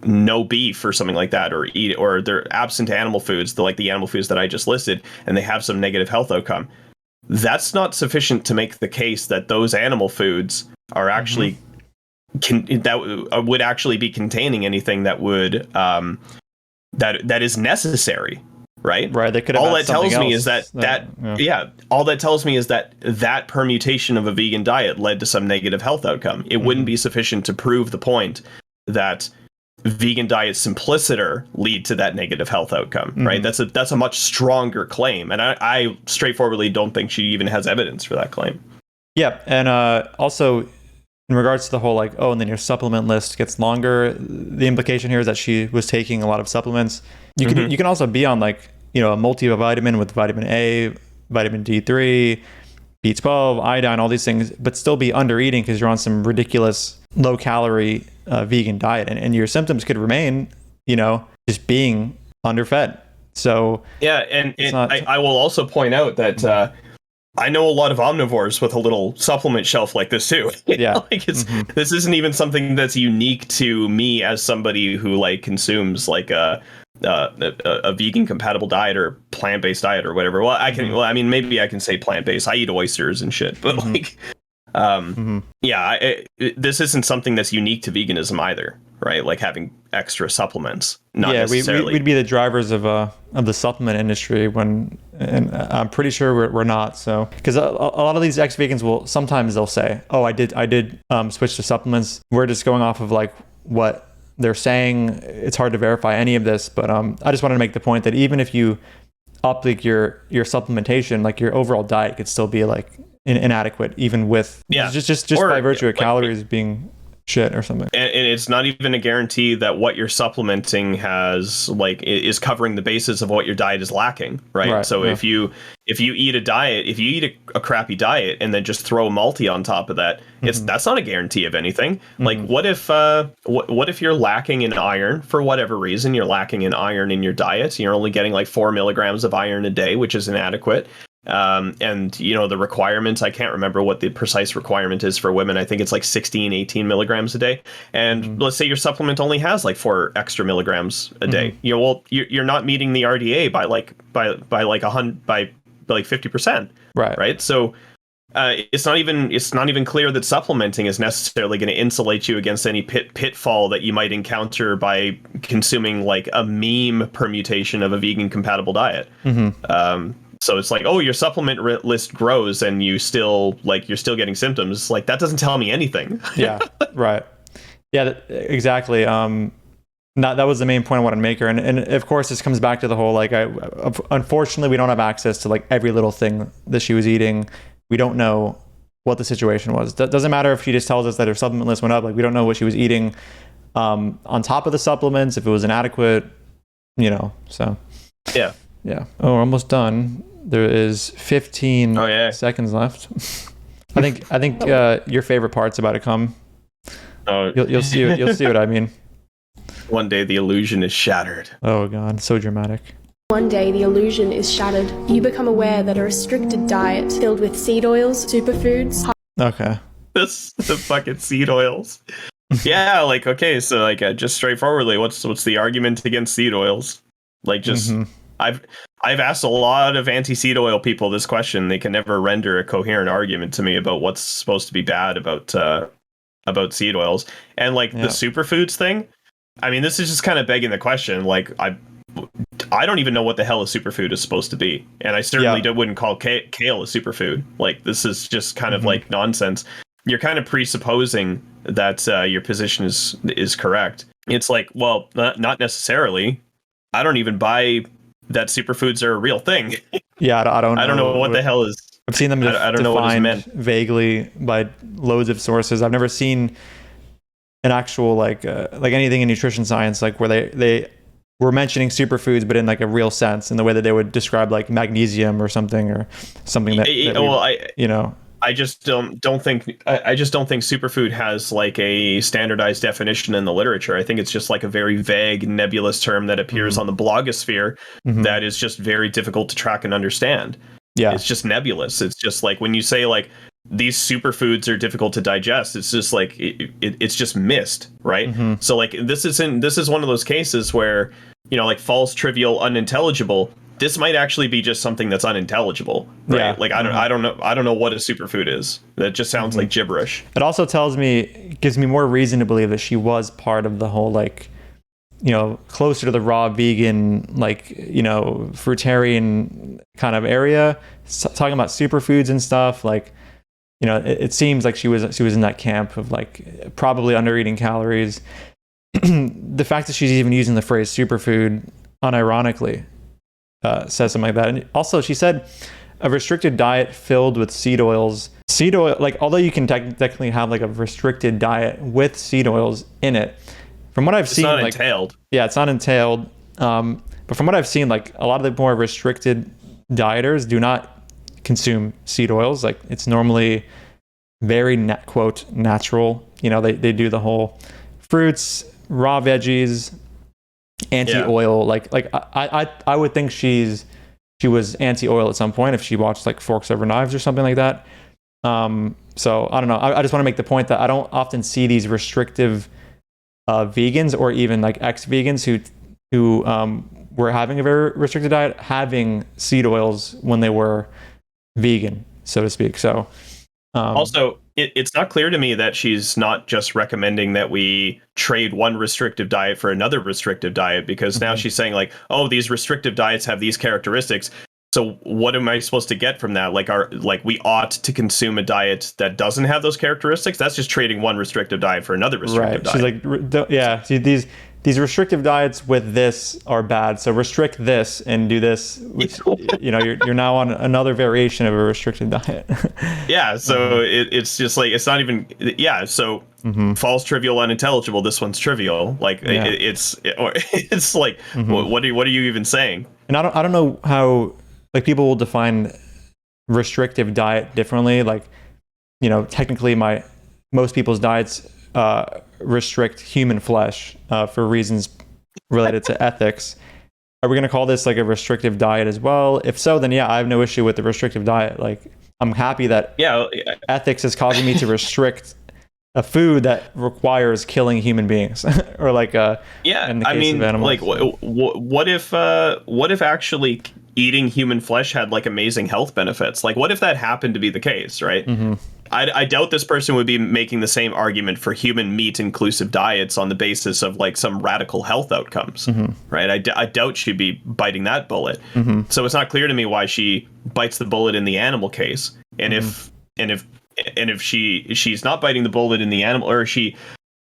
no beef or something like that, or they're absent animal foods, the animal foods that I just listed, and they have some negative health outcome. That's not sufficient to make the case that those animal foods are actually that would actually be containing anything that would that is necessary. Right. They could have all that tells me else is all that tells me is that permutation of a vegan diet led to some negative health outcome. It wouldn't be sufficient to prove the point that vegan diet simpliciter lead to that negative health outcome. Right. That's a much stronger claim. And I straightforwardly don't think she even has evidence for that claim. Yeah. And also, in regards to the whole and then your supplement list gets longer, the implication here is that she was taking a lot of supplements. You can also be on a multivitamin with vitamin A, vitamin D3, B12, iodine, all these things, but still be under eating because you're on some ridiculous low calorie vegan diet, and your symptoms could remain, just being underfed. So yeah, and I will also point out that I know a lot of omnivores with a little supplement shelf like this too. Yeah, this isn't even something that's unique to me as somebody who consumes a vegan compatible diet or plant-based diet or whatever. Well, maybe I can say plant-based. I eat oysters and shit, but this isn't something that's unique to veganism either, right? Like having extra supplements. Not necessarily. We'd be the drivers of the supplement industry and I'm pretty sure we're not. So, because a lot of these ex-vegans they'll say, "Oh, I did switch to supplements." We're just going off of what they're saying. It's hard to verify any of this, but I just wanted to make the point that even if you up your supplementation, your overall diet could still be inadequate, even with just by virtue of calories being shit or something. And it's not even a guarantee that what you're supplementing has is covering the basis of what your diet is lacking, right? So if you eat a crappy diet and then just throw a multi on top of that, that's not a guarantee of anything. What if you're lacking in iron for whatever reason? You're lacking in iron in your diet. You're only getting 4 milligrams of iron a day, which is inadequate. And the requirements, I can't remember what the precise requirement is for women. I think it's 18 milligrams a day. And let's say your supplement only has 4 extra milligrams a day. You're not meeting the RDA by 50%. Right. So it's not even clear that supplementing is necessarily going to insulate you against any pitfall that you might encounter by consuming a meme permutation of a vegan compatible diet. So it's your supplement list grows and you're still getting symptoms. That doesn't tell me anything. Yeah, right. Yeah, exactly. That was the main point I wanted to make here. And of course, this comes back to the whole, unfortunately, we don't have access to every little thing that she was eating. We don't know what the situation was. Doesn't matter if she just tells us that her supplement list went up. We don't know what she was eating on top of the supplements, if it was inadequate, so. Yeah. Yeah. Oh, we're almost done. There is 15 seconds left. I think your favorite part's about to come. Oh, you'll see what I mean. One day the illusion is shattered. Oh God, so dramatic. One day the illusion is shattered. You become aware that a restricted diet filled with seed oils, superfoods. Okay. The fucking seed oils. Yeah, okay, so just straightforwardly, what's the argument against seed oils? I've asked a lot of anti-seed oil people this question. They can never render a coherent argument to me about what's supposed to be bad about seed oils. And the superfoods thing, I mean, this is just kind of begging the question. I don't even know what the hell a superfood is supposed to be, and I certainly wouldn't call kale a superfood. This is just kind of nonsense. You're kind of presupposing that your position is correct. It's well, not necessarily. I don't even buy that superfoods are a real thing. Yeah, I don't know what the hell is. I've seen them defined vaguely by loads of sources. I've never seen an actual like anything in nutrition science where they were mentioning superfoods, but in a real sense, in the way that they would describe magnesium or something that I just don't think superfood has a standardized definition in the literature. I think it's just a very vague, nebulous term that appears on the blogosphere that is just very difficult to track and understand. Yeah, it's just nebulous. It's just when you say these superfoods are difficult to digest. It's just like it's just missed, right? So like this is one of those cases where, you know, like false, trivial, unintelligible. This might actually be just something that's unintelligible, right? Yeah. Like I don't know what a superfood is. That just sounds like gibberish. It also gives me more reason to believe that she was part of the whole, like, you know, closer to the raw vegan, like, you know, fruitarian kind of area, talking about superfoods and stuff. Like, you know, it seems like she was in that camp of like probably under eating calories. The fact that she's even using the phrase superfood unironically says something like that. And also she said a restricted diet filled with seed oils. Seed oil, like, although you can technically have like a restricted diet with seed oils in it, from what I've seen, it's not like, entailed. Yeah, it's not entailed. But from what I've seen, like, a lot of the more restricted dieters do not consume seed oils. Like, it's normally very quote natural. You know, they do the whole fruits, raw veggies, anti-oil. Yeah. I would think she was anti-oil at some point if she watched like Forks Over Knives or something like that. So I don't know. I just want to make the point that I don't often see these restrictive vegans or even like ex-vegans who were having a very restricted diet having seed oils when they were vegan, so to speak. So also, it's not clear to me that she's not just recommending that we trade one restrictive diet for another restrictive diet, because now she's saying like, oh, these restrictive diets have these characteristics. So what am I supposed to get from that? Like we ought to consume a diet that doesn't have those characteristics? That's just trading one restrictive diet for another restrictive diet. She's like, yeah, see, these restrictive diets with this are bad. So restrict this and do this, which, you know, you're now on another variation of a restricted diet. Yeah. So it's just like, it's not even, yeah. So false, trivial, unintelligible. This one's trivial. Like it's like, what are you even saying? And I don't know how, like, people will define restrictive diet differently. Like, you know, technically most people's diets restrict human flesh for reasons related to ethics. Are we going to call this like a restrictive diet as well? If so, then yeah, I have no issue with the restrictive diet. Like, I'm happy that ethics is causing me to restrict a food that requires killing human beings, or like in the case of animals. Like, what if actually eating human flesh had like amazing health benefits? Like, what if that happened to be the case, right? I doubt this person would be making the same argument for human meat inclusive diets on the basis of like some radical health outcomes, right? I doubt she'd be biting that bullet. So it's not clear to me why she bites the bullet in the animal case, and if she's not biting the bullet in the animal, or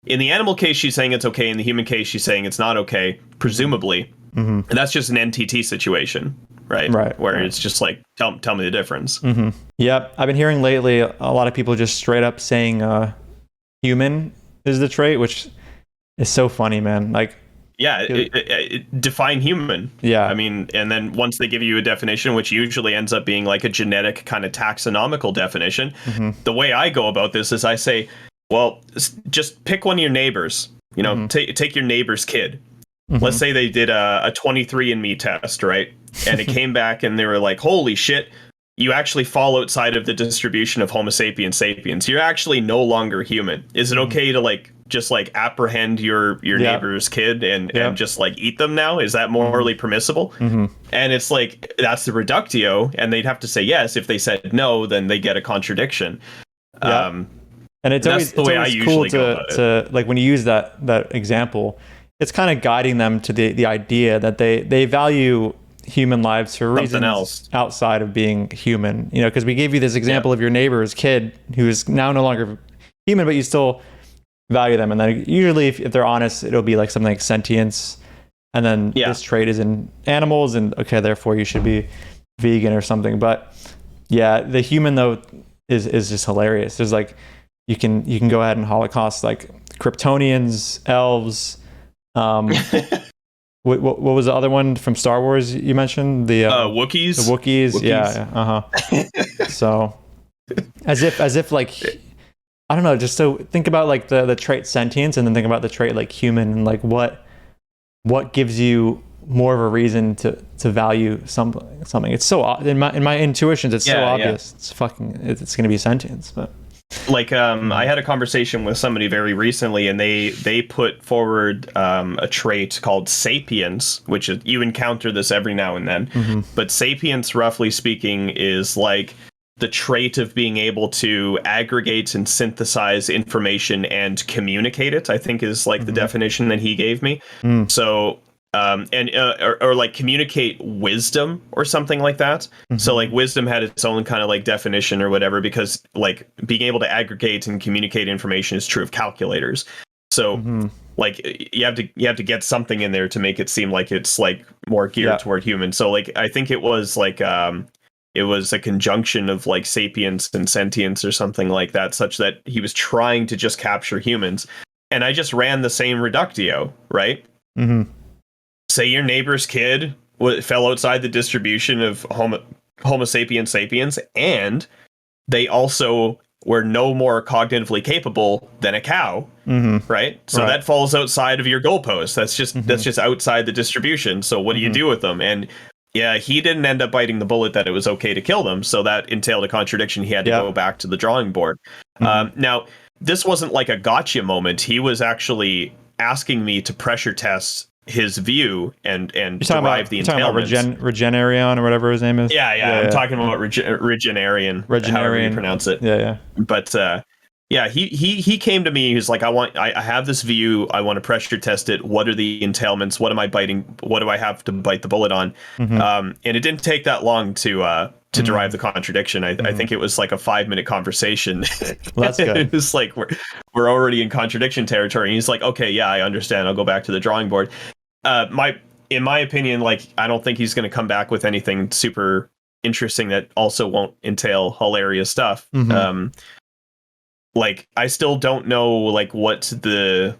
in the animal case she's saying it's okay, in the human case she's saying it's not okay, presumably. And that's just an NTT situation, right? Where it's just like, tell me the difference. Yep. I've been hearing lately a lot of people just straight up saying human is the trait, which is so funny, man. Like, yeah, define human. Yeah. I mean, and then once they give you a definition, which usually ends up being like a genetic kind of taxonomical definition, the way I go about this is I say, well, just pick one of your neighbors, you know, take your neighbor's kid. Let's say they did a 23andMe test, right? And it came back and they were like, holy shit, you actually fall outside of the distribution of Homo sapiens sapiens. You're actually no longer human. Is it okay to like just like apprehend your neighbor's kid and just like eat them now? Is that morally permissible? And it's like, that's the reductio, and they'd have to say yes. If they said no, then they get a contradiction. And it's always cool to like, when you use that example, it's kind of guiding them to the idea that they value human lives for reasons outside of being human. You know, because we gave you this example of your neighbor's kid who is now no longer human, but you still value them. And then usually if they're honest, it'll be like something like sentience. And then this trait is in animals, and okay, therefore you should be vegan or something. But yeah, the human though is just hilarious. There's like, you can go ahead and Holocaust like Kryptonians, elves. What was the other one from Star Wars you mentioned? The Wookiees. The Wookiees. Yeah. So as if like, I don't know, just so think about like the trait sentience, and then think about the trait like human, and like what gives you more of a reason to value something. It's so in my intuitions, it's so obvious. It's going to be sentience, but. Like I had a conversation with somebody very recently, and they put forward a trait called sapience, which is, you encounter this every now and then, but sapience, roughly speaking, is like the trait of being able to aggregate and synthesize information and communicate it, I think is like the definition that he gave me. So or like communicate wisdom or something like that. So like wisdom had its own kind of like definition or whatever, because like being able to aggregate and communicate information is true of calculators. So like you have to get something in there to make it seem like it's like more geared toward human. So like I think it was like it was a conjunction of like sapience and sentience or something like that, such that he was trying to just capture humans. And I just ran the same reductio, right? Say your neighbor's kid fell outside the distribution of Homo sapiens sapiens, and they also were no more cognitively capable than a cow, right? So that falls outside of your goalpost. That's just outside the distribution. So what do you do with them? And yeah, he didn't end up biting the bullet that it was okay to kill them. So that entailed a contradiction. He had to go back to the drawing board. Now, this wasn't like a gotcha moment. He was actually asking me to pressure test his view and derive the entailments. Talking about Regenerion or whatever his name is. I'm talking about Regenerian, however you pronounce it. But he came to me. He's like, I have this view. I want to pressure test it. What are the entailments? What am I biting? What do I have to bite the bullet on? And it didn't take that long to derive the contradiction. I think it was like a 5-minute conversation. Well, that's good. It was like we're already in contradiction territory. And he's like, okay, yeah, I understand. I'll go back to the drawing board. In my opinion, like I don't think he's going to come back with anything super interesting that also won't entail hilarious stuff. Like I still don't know like what the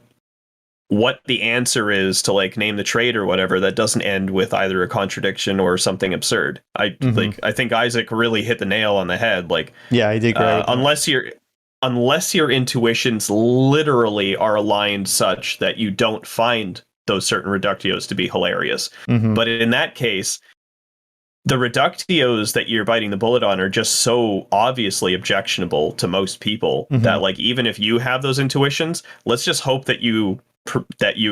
answer is to like name the trait or whatever that doesn't end with either a contradiction or something absurd. I think Isaac really hit the nail on the head. Like I did great. Unless your intuitions literally are aligned such that you don't find those certain reductios to be hilarious. But in that case, the reductios that you're biting the bullet on are just so obviously objectionable to most people that like even if you have those intuitions, let's just hope that you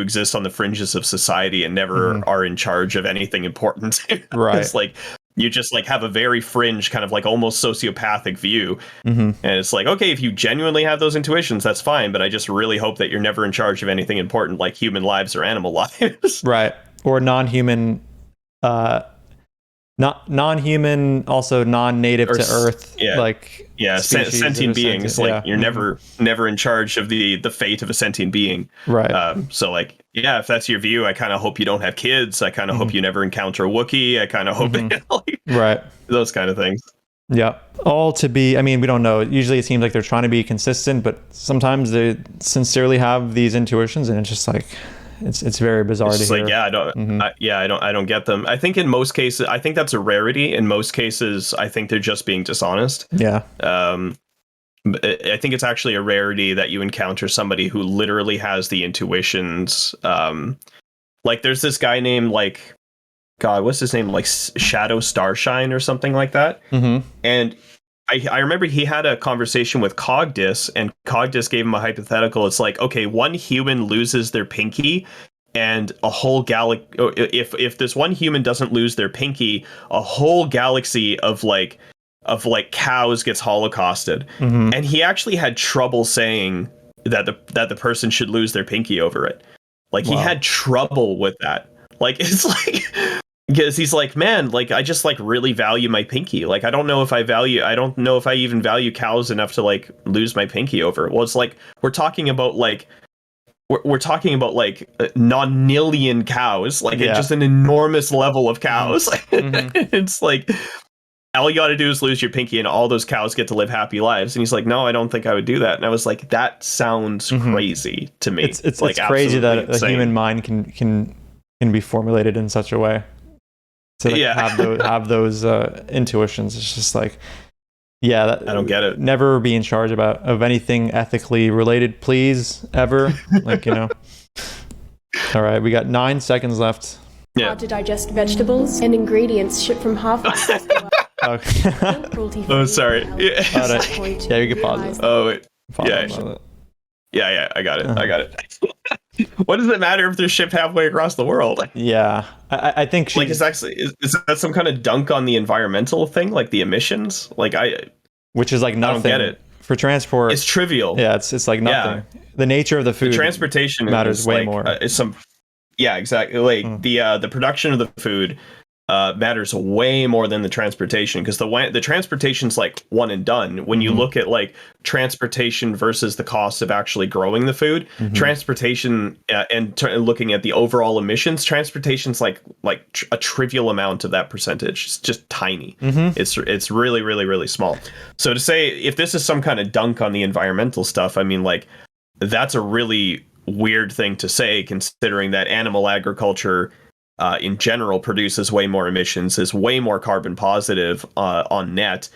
exist on the fringes of society and never are in charge of anything important. Right. It's like you just like have a very fringe kind of like almost sociopathic view. And it's like, okay, if you genuinely have those intuitions, that's fine. But I just really hope that you're never in charge of anything important like human lives or animal lives. Right. Or non-human, non-human, also non-native to Earth. Sentient beings. Like you're never in charge of the fate of a sentient being. Right. So like, yeah, if that's your view, I kind of hope you don't have kids. I kind of hope you never encounter a Wookiee. I kind of hope right. Those kind of things. Yeah. All to be, I mean, we don't know. Usually it seems like they're trying to be consistent, but sometimes they sincerely have these intuitions, and it's just like, it's very bizarre to hear. Like, I don't get them. I think in most cases, I think that's a rarity. In most cases, I think they're just being dishonest. Yeah. I think it's actually a rarity that you encounter somebody who literally has the intuitions. Like there's this guy named like, God, what's his name? Like Shadow Starshine or something like that. And I remember he had a conversation with Cogdis, and Cogdis gave him a hypothetical. It's like, okay, one human loses their pinky, and a whole if this one human doesn't lose their pinky, a whole galaxy of cows gets holocausted. And he actually had trouble saying that the person should lose their pinky over it. Like he had trouble with that. Like it's like. Because he's like, man, like I just like really value my pinky. Like I don't know if I even value cows enough to like lose my pinky over it. Well, it's like we're talking about like nonillion cows, like it's just an enormous level of cows. It's like all you got to do is lose your pinky, and all those cows get to live happy lives. And he's like, no, I don't think I would do that. And I was like, that sounds crazy to me. It's like crazy that a human mind can be formulated in such a way. To have those intuitions. It's just like, I don't get it. Never be in charge of anything ethically related, please, ever. Like, All right, we got 9 seconds left. hard to digest vegetables, and ingredients shipped from half the world. Okay. Cruelty-free Oh, sorry. and Yeah. healthy. Yeah, you can pause it. Oh, wait. Pause Yeah. it. Yeah, I got it. I got it. What does it matter if they're shipped halfway across the world? Yeah, I think Like, is that some kind of dunk on the environmental thing, like the emissions? Like, which is like nothing. I don't get it. For transport. It's trivial. Yeah, it's like nothing. Yeah. The nature of the food. The transportation matters is way like, more. Yeah, exactly. Like the production of the food matters way more than the transportation, because the transportation's like one and done. When you look at like transportation versus the cost of actually growing the food, transportation looking at the overall emissions, transportation's like a trivial amount of that percentage. It's just tiny. It's really, really, really small. So to say if this is some kind of dunk on the environmental stuff, I mean, like, that's a really weird thing to say, considering that animal agriculture in general produces way more emissions, is way more carbon positive on net.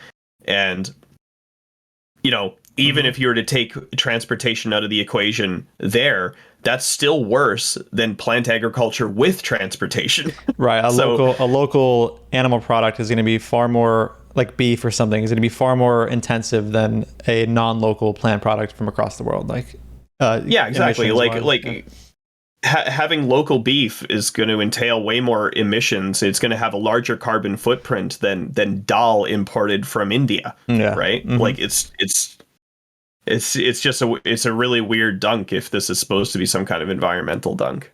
And, you know, even if you were to take transportation out of the equation there, that's still worse than plant agriculture with transportation. Right. A local animal product is going to be far more, like beef or something, is going to be far more intensive than a non-local plant product from across the world. Like, yeah, exactly. Having local beef is going to entail way more emissions. It's going to have a larger carbon footprint than dal imported from India. Yeah. Right. Like it's just a really weird dunk if this is supposed to be some kind of environmental dunk.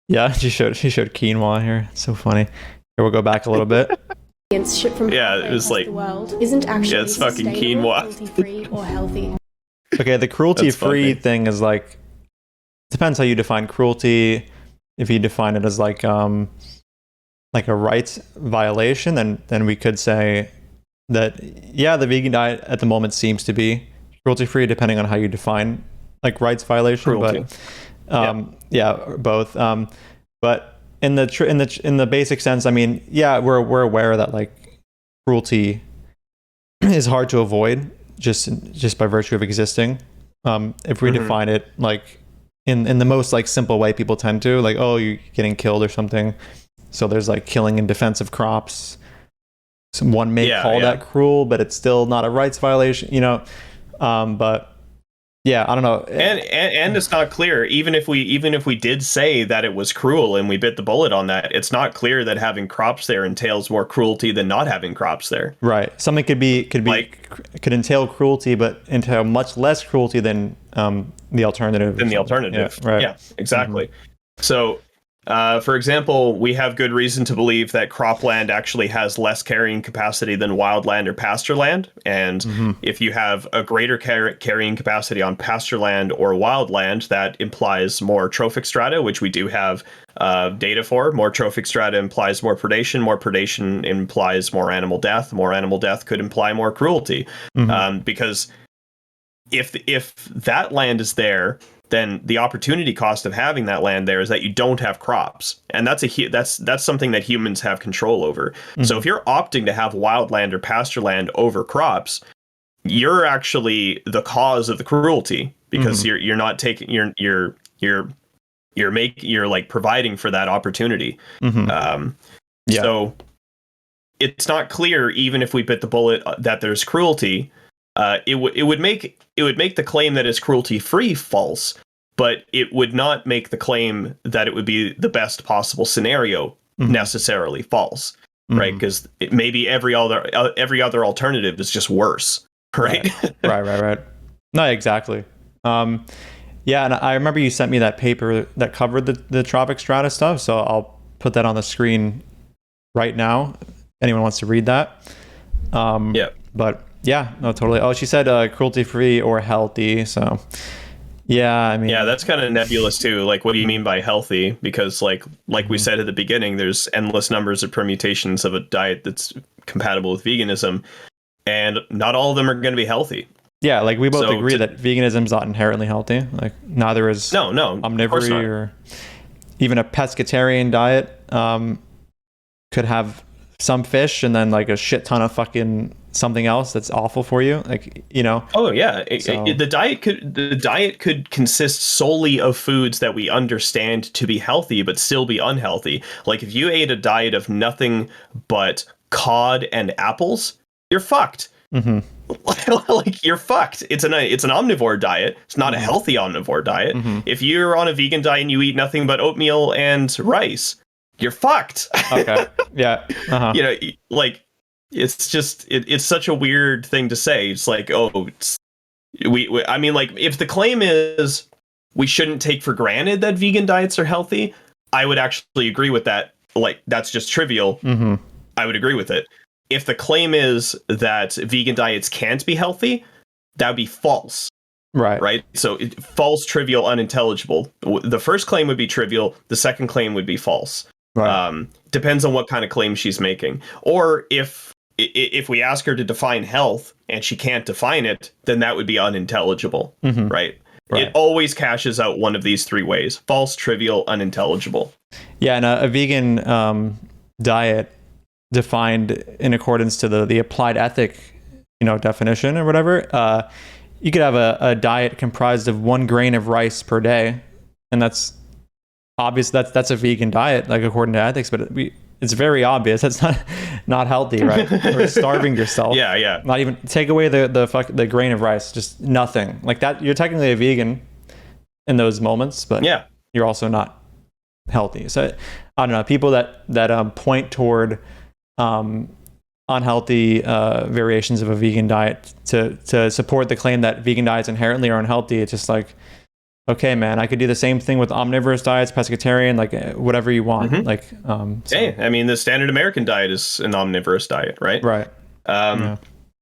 Yeah, she showed quinoa here. It's so funny. Here, we'll go back a little bit. Shipped from it was like the world isn't actually it's fucking quinoa. Cruelty-free or healthy. Okay, the cruelty-free thing is like, depends how you define cruelty. If you define it as like a rights violation, then we could say that, yeah, the vegan diet at the moment seems to be cruelty-free, depending on how you define like rights violation. Cruelty. But both. But in the basic sense, I mean, yeah, we're aware that like cruelty is hard to avoid just by virtue of existing. If we define it like in the most like simple way people tend to, like, oh, you're getting killed or something, so there's like killing in defense of crops. One may call that cruel, but it's still not a rights violation, you know. But yeah, I don't know. And it's not clear, even if we did say that it was cruel and we bit the bullet on that, it's not clear that having crops there entails more cruelty than not having crops there. Right. Something could entail cruelty, but entail much less cruelty than the alternative. Yeah, right. Yeah, exactly. So, for example, we have good reason to believe that cropland actually has less carrying capacity than wildland or pasture land. And if you have a greater carrying capacity on pasture land or wildland, that implies more trophic strata, which we do have data for. More trophic strata implies more predation. More predation implies more animal death. More animal death could imply more cruelty. Because if that land is there, then the opportunity cost of having that land there is that you don't have crops, and that's something that humans have control over. So if you're opting to have wildland or pasture land over crops, you're actually the cause of the cruelty, because you're not taking you're like providing for that opportunity. So it's not clear, even if we bit the bullet, that there's cruelty. It would make the claim that it's cruelty free false, but it would not make the claim that it would be the best possible scenario necessarily false, right? Because maybe every other alternative is just worse, right? Right. No, exactly. Yeah, and I remember you sent me that paper that covered the trophic strata stuff, so I'll put that on the screen right now. If anyone wants to read that. But yeah, no, totally. Oh, she said cruelty-free or healthy. So, yeah, I mean, yeah, that's kind of nebulous too. Like, what do you mean by healthy? Because like we said at the beginning, there's endless numbers of permutations of a diet that's compatible with veganism, and not all of them are going to be healthy. Yeah, like we both agree that veganism is not inherently healthy. Like, neither is omnivory or even a pescatarian diet. Could have some fish and then like a shit ton of fucking something else that's awful for you, like, you know. Oh yeah, So- the diet could consist solely of foods that we understand to be healthy, but still be unhealthy. Like if you ate a diet of nothing but cod and apples, you're fucked. Mm-hmm. Like you're fucked. It's an omnivore diet. It's not a healthy omnivore diet. Mm-hmm. If you're on a vegan diet and you eat nothing but oatmeal and rice, you're fucked. Okay. Yeah. Uh-huh. You know, like it's just it's such a weird thing to say. It's like, oh, I mean, like if the claim is we shouldn't take for granted that vegan diets are healthy, I would actually agree with that. Like that's just trivial. Mm-hmm. I would agree with it. If the claim is that vegan diets can't be healthy, that would be false. Right. So false, trivial, unintelligible. The first claim would be trivial. The second claim would be false. Right. Depends on what kind of claim she's making. Or if we ask her to define health and she can't define it, then that would be unintelligible. Mm-hmm. Right? Right. It always cashes out one of these three ways: false, trivial, unintelligible. Yeah, and a vegan diet defined in accordance to the applied ethic, you know, definition or whatever. You could have a diet comprised of 1 grain of rice per day, and that's obvious. That's a vegan diet, like according to ethics, but it's very obvious that's not healthy, right? Or starving yourself. Yeah. Not even take away the grain of rice, just nothing like that. You're technically a vegan in those moments, but Yeah. you're also not healthy. So I don't know, people that point toward unhealthy variations of a vegan diet to support the claim that vegan diets inherently are unhealthy. It's just like, okay, man, I could do the same thing with omnivorous diets, pescatarian, like whatever you want. Mm-hmm. Like, Hey, I mean, the standard American diet is an omnivorous diet, right? right. Yeah.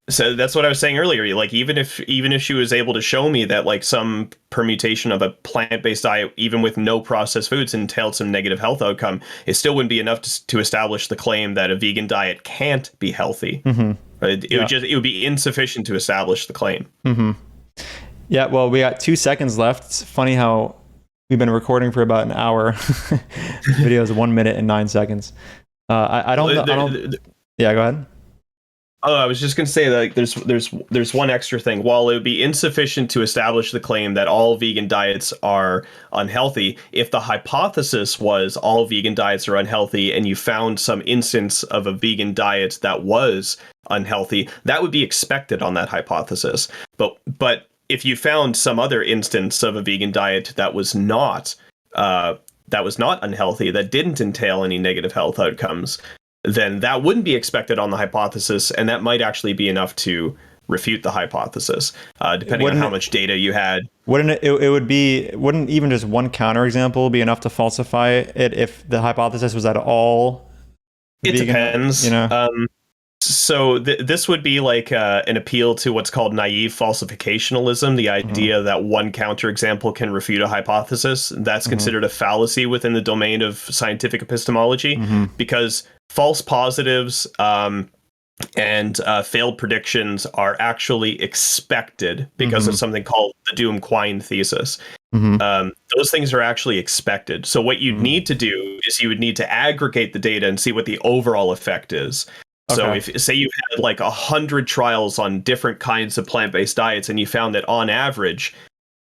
So that's what I was saying earlier. Like, even if she was able to show me that like some permutation of a plant-based diet, even with no processed foods, entailed some negative health outcome, it still wouldn't be enough to establish the claim that a vegan diet can't be healthy. Mm-hmm. It would be insufficient to establish the claim. Mm-hmm. Yeah. Well, we got 2 seconds left. It's funny how we've been recording for about an hour. This video is 1 minute and 9 seconds. I don't know. Yeah, go ahead. Oh, I was just going to say that like, there's one extra thing. While it would be insufficient to establish the claim that all vegan diets are unhealthy, if the hypothesis was all vegan diets are unhealthy and you found some instance of a vegan diet that was unhealthy, that would be expected on that hypothesis. But if you found some other instance of a vegan diet that was not unhealthy, that didn't entail any negative health outcomes, then that wouldn't be expected on the hypothesis, and that might actually be enough to refute the hypothesis, depending on how much data you had. Wouldn't even just one counterexample be enough to falsify it if the hypothesis was at all vegan? It depends. You know? So this would be like an appeal to what's called naive falsificationalism, the idea that one counterexample can refute a hypothesis. That's considered a fallacy within the domain of scientific epistemology, because false positives and failed predictions are actually expected because of something called the Doom-Quine thesis. Those things are actually expected. So what you'd need to do is you would need to aggregate the data and see what the overall effect is. So if, say you had like 100 trials on different kinds of plant-based diets and you found that on average,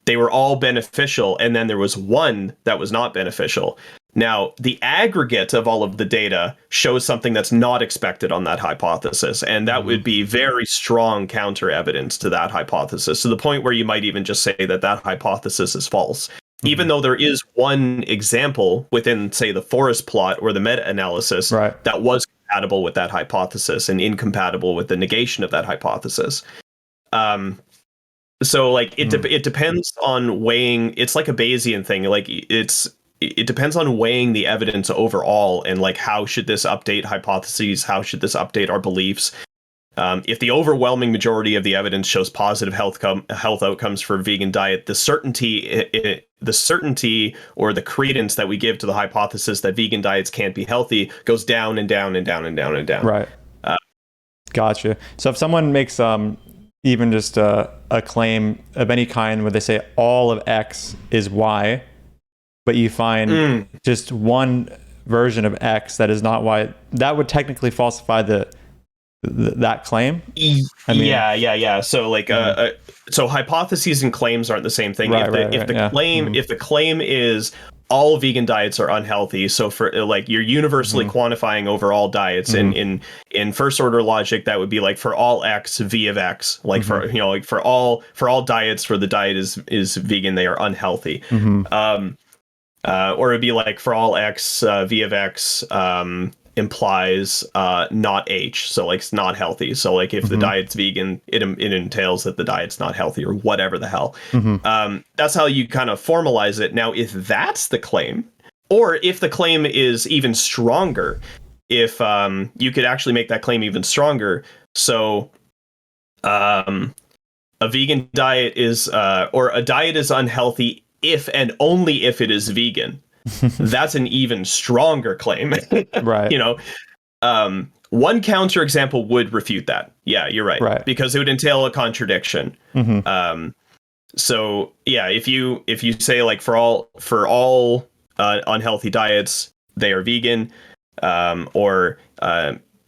they were all beneficial, and then there was one that was not beneficial. Now, the aggregate of all of the data shows something that's not expected on that hypothesis, and that would be very strong counter evidence to that hypothesis, to the point where you might even just say that that hypothesis is false. Even though there is one example within, say, the forest plot or the meta-analysis that was compatible with that hypothesis and incompatible with the negation of that hypothesis. So, like, it depends on weighing. It's like a Bayesian thing. Like, it depends on weighing the evidence overall and, like, how should this update hypotheses? How should this update our beliefs? If the overwhelming majority of the evidence shows positive health outcomes for a vegan diet, the certainty or the credence that we give to the hypothesis that vegan diets can't be healthy goes down and down and down and down and down. Right. Gotcha. So if someone makes even just a claim of any kind where they say all of X is Y, but you find just one version of X that is not Y, that would technically falsify the that claim? Yeah. So like, so hypotheses and claims aren't the same thing. If the claim is all vegan diets are unhealthy, so for like you're universally quantifying over all diets, in first order logic, that would be like for all X, V of X, like for like for all diets, for the diet is vegan, they are unhealthy. Or it'd be like for all X, V of X implies not H, so like it's not healthy. So like if the diet's vegan, it entails that the diet's not healthy, or whatever the hell. That's how you kind of formalize it. Now, if that's the claim, or if the claim is even stronger, if you could actually make that claim even stronger. So a vegan diet is or a diet is unhealthy if and only if it is vegan. That's an even stronger claim. Right. One counterexample would refute that. Yeah, you're right. Right. Because it would entail a contradiction. So yeah, if you say like for all unhealthy diets, they are vegan, or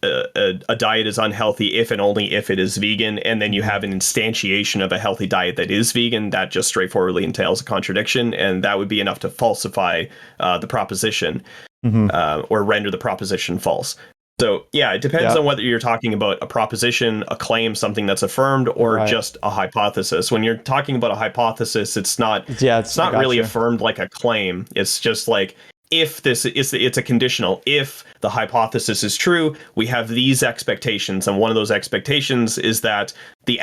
a diet is unhealthy if and only if it is vegan, and then you have an instantiation of a healthy diet that is vegan, that just straightforwardly entails a contradiction, and that would be enough to falsify the proposition, or render the proposition false. So yeah, it depends on whether you're talking about a proposition, a claim, something that's affirmed, or just a hypothesis. When you're talking about a hypothesis, it's not really affirmed like a claim. It's just like, if this is, it's a conditional. If the hypothesis is true, we have these expectations, and one of those expectations is that the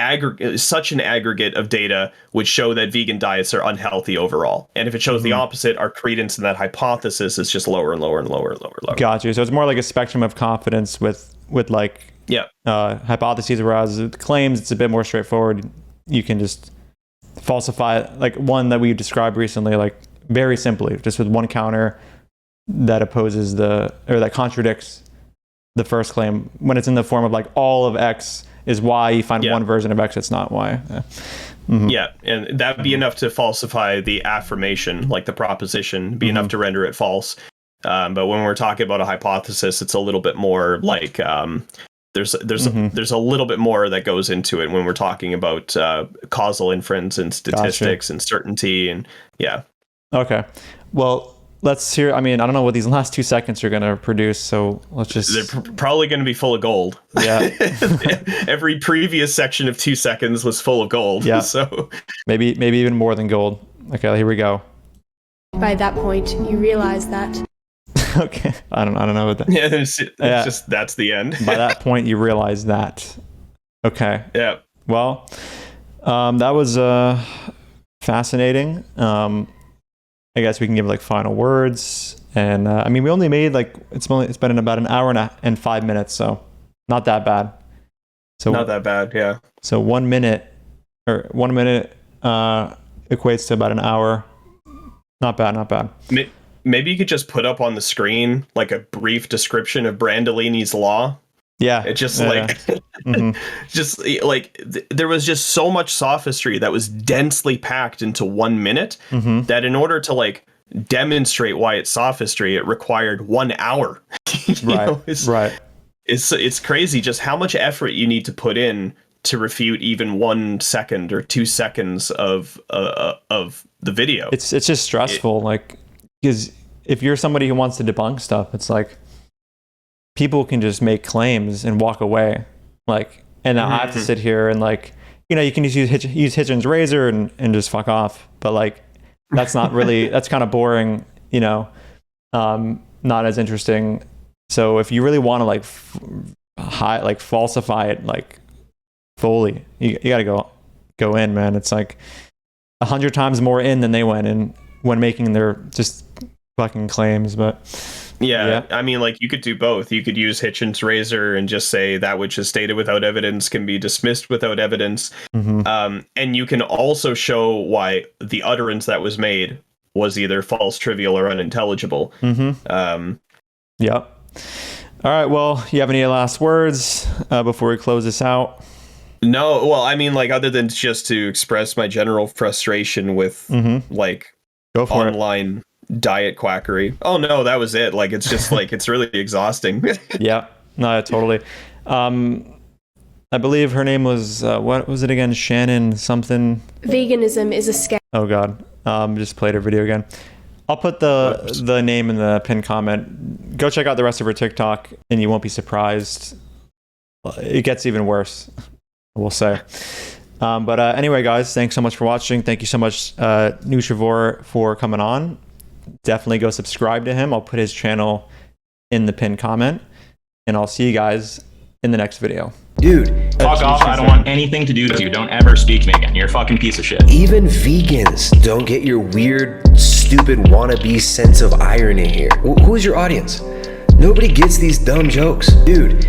such an aggregate of data would show that vegan diets are unhealthy overall. And if it shows the opposite, our credence in that hypothesis is just lower and lower and lower and lower and lower. Got you. So it's more like a spectrum of confidence with like hypotheses, whereas with claims, it's a bit more straightforward. You can just falsify, like one that we described recently, like very simply, just with one counter that opposes that contradicts the first claim. When it's in the form of like all of X is Y, you find one version of X that's not Y. Yeah, and that'd be enough to falsify the affirmation, like the proposition, be enough to render it false. But when we're talking about a hypothesis, it's a little bit more like there's a little bit more that goes into it when we're talking about causal inference and statistics and certainty and Okay. Well, let's hear. I mean, I don't know what these last 2 seconds are going to produce, so let's just. They're probably going to be full of gold. Yeah. Every previous section of 2 seconds was full of gold. Yeah. So maybe even more than gold. Okay, here we go. By that point, you realize that. Okay. I don't know what that. Yeah, it's just that's the end. By that point, you realize that. Okay. Yeah. Well, that was fascinating. I guess we can give like final words, and I mean, we only made like it's been about an hour and 5 minutes, so not that bad. So not that bad, yeah. So 1 minute equates to about an hour. Not bad. Maybe you could just put up on the screen like a brief description of Brandolini's law. Yeah, it just just like there was just so much sophistry that was densely packed into 1 minute that in order to like demonstrate why it's sophistry, it required 1 hour. It's crazy just how much effort you need to put in to refute even 1 second or 2 seconds of the video. It's just stressful, like, because if you're somebody who wants to debunk stuff, it's like people can just make claims and walk away, like, and I have to sit here and like, you can just use Hitchens' razor and just fuck off, but like that's not really that's kind of boring, not as interesting. So if you really want to like falsify it like fully, you gotta go in, man. It's like 100 times more in than they went in when making their just fucking claims. But yeah, I mean, like, you could do both. You could use Hitchens' razor and just say that which is stated without evidence can be dismissed without evidence. And you can also show why the utterance that was made was either false, trivial, or unintelligible. Yep. All right. Well, you have any last words before we close this out? No. Well, I mean, like, other than just to express my general frustration with like Go for online diet quackery. Oh no, that was it. Like, it's just like it's really exhausting. Yeah. No, totally. I believe her name was, what was it again? Shannon something. Veganism is a scam. Oh God, just played her video again. I'll put the name in the pinned comment. Go check out the rest of her TikTok and you won't be surprised. It gets even worse, we'll say. But anyway, guys, thanks so much for watching. Thank you so much, Nutrivore, for coming on. Definitely go subscribe to him. I'll put his channel in the pinned comment, and I'll see you guys in the next video. Dude, fuck off. I don't want anything to do with you. Don't ever speak to me again. You're a fucking piece of shit. even vegans don't get your weird, stupid wannabe sense of irony here. Who's your audience? Nobody gets these dumb jokes. Dude,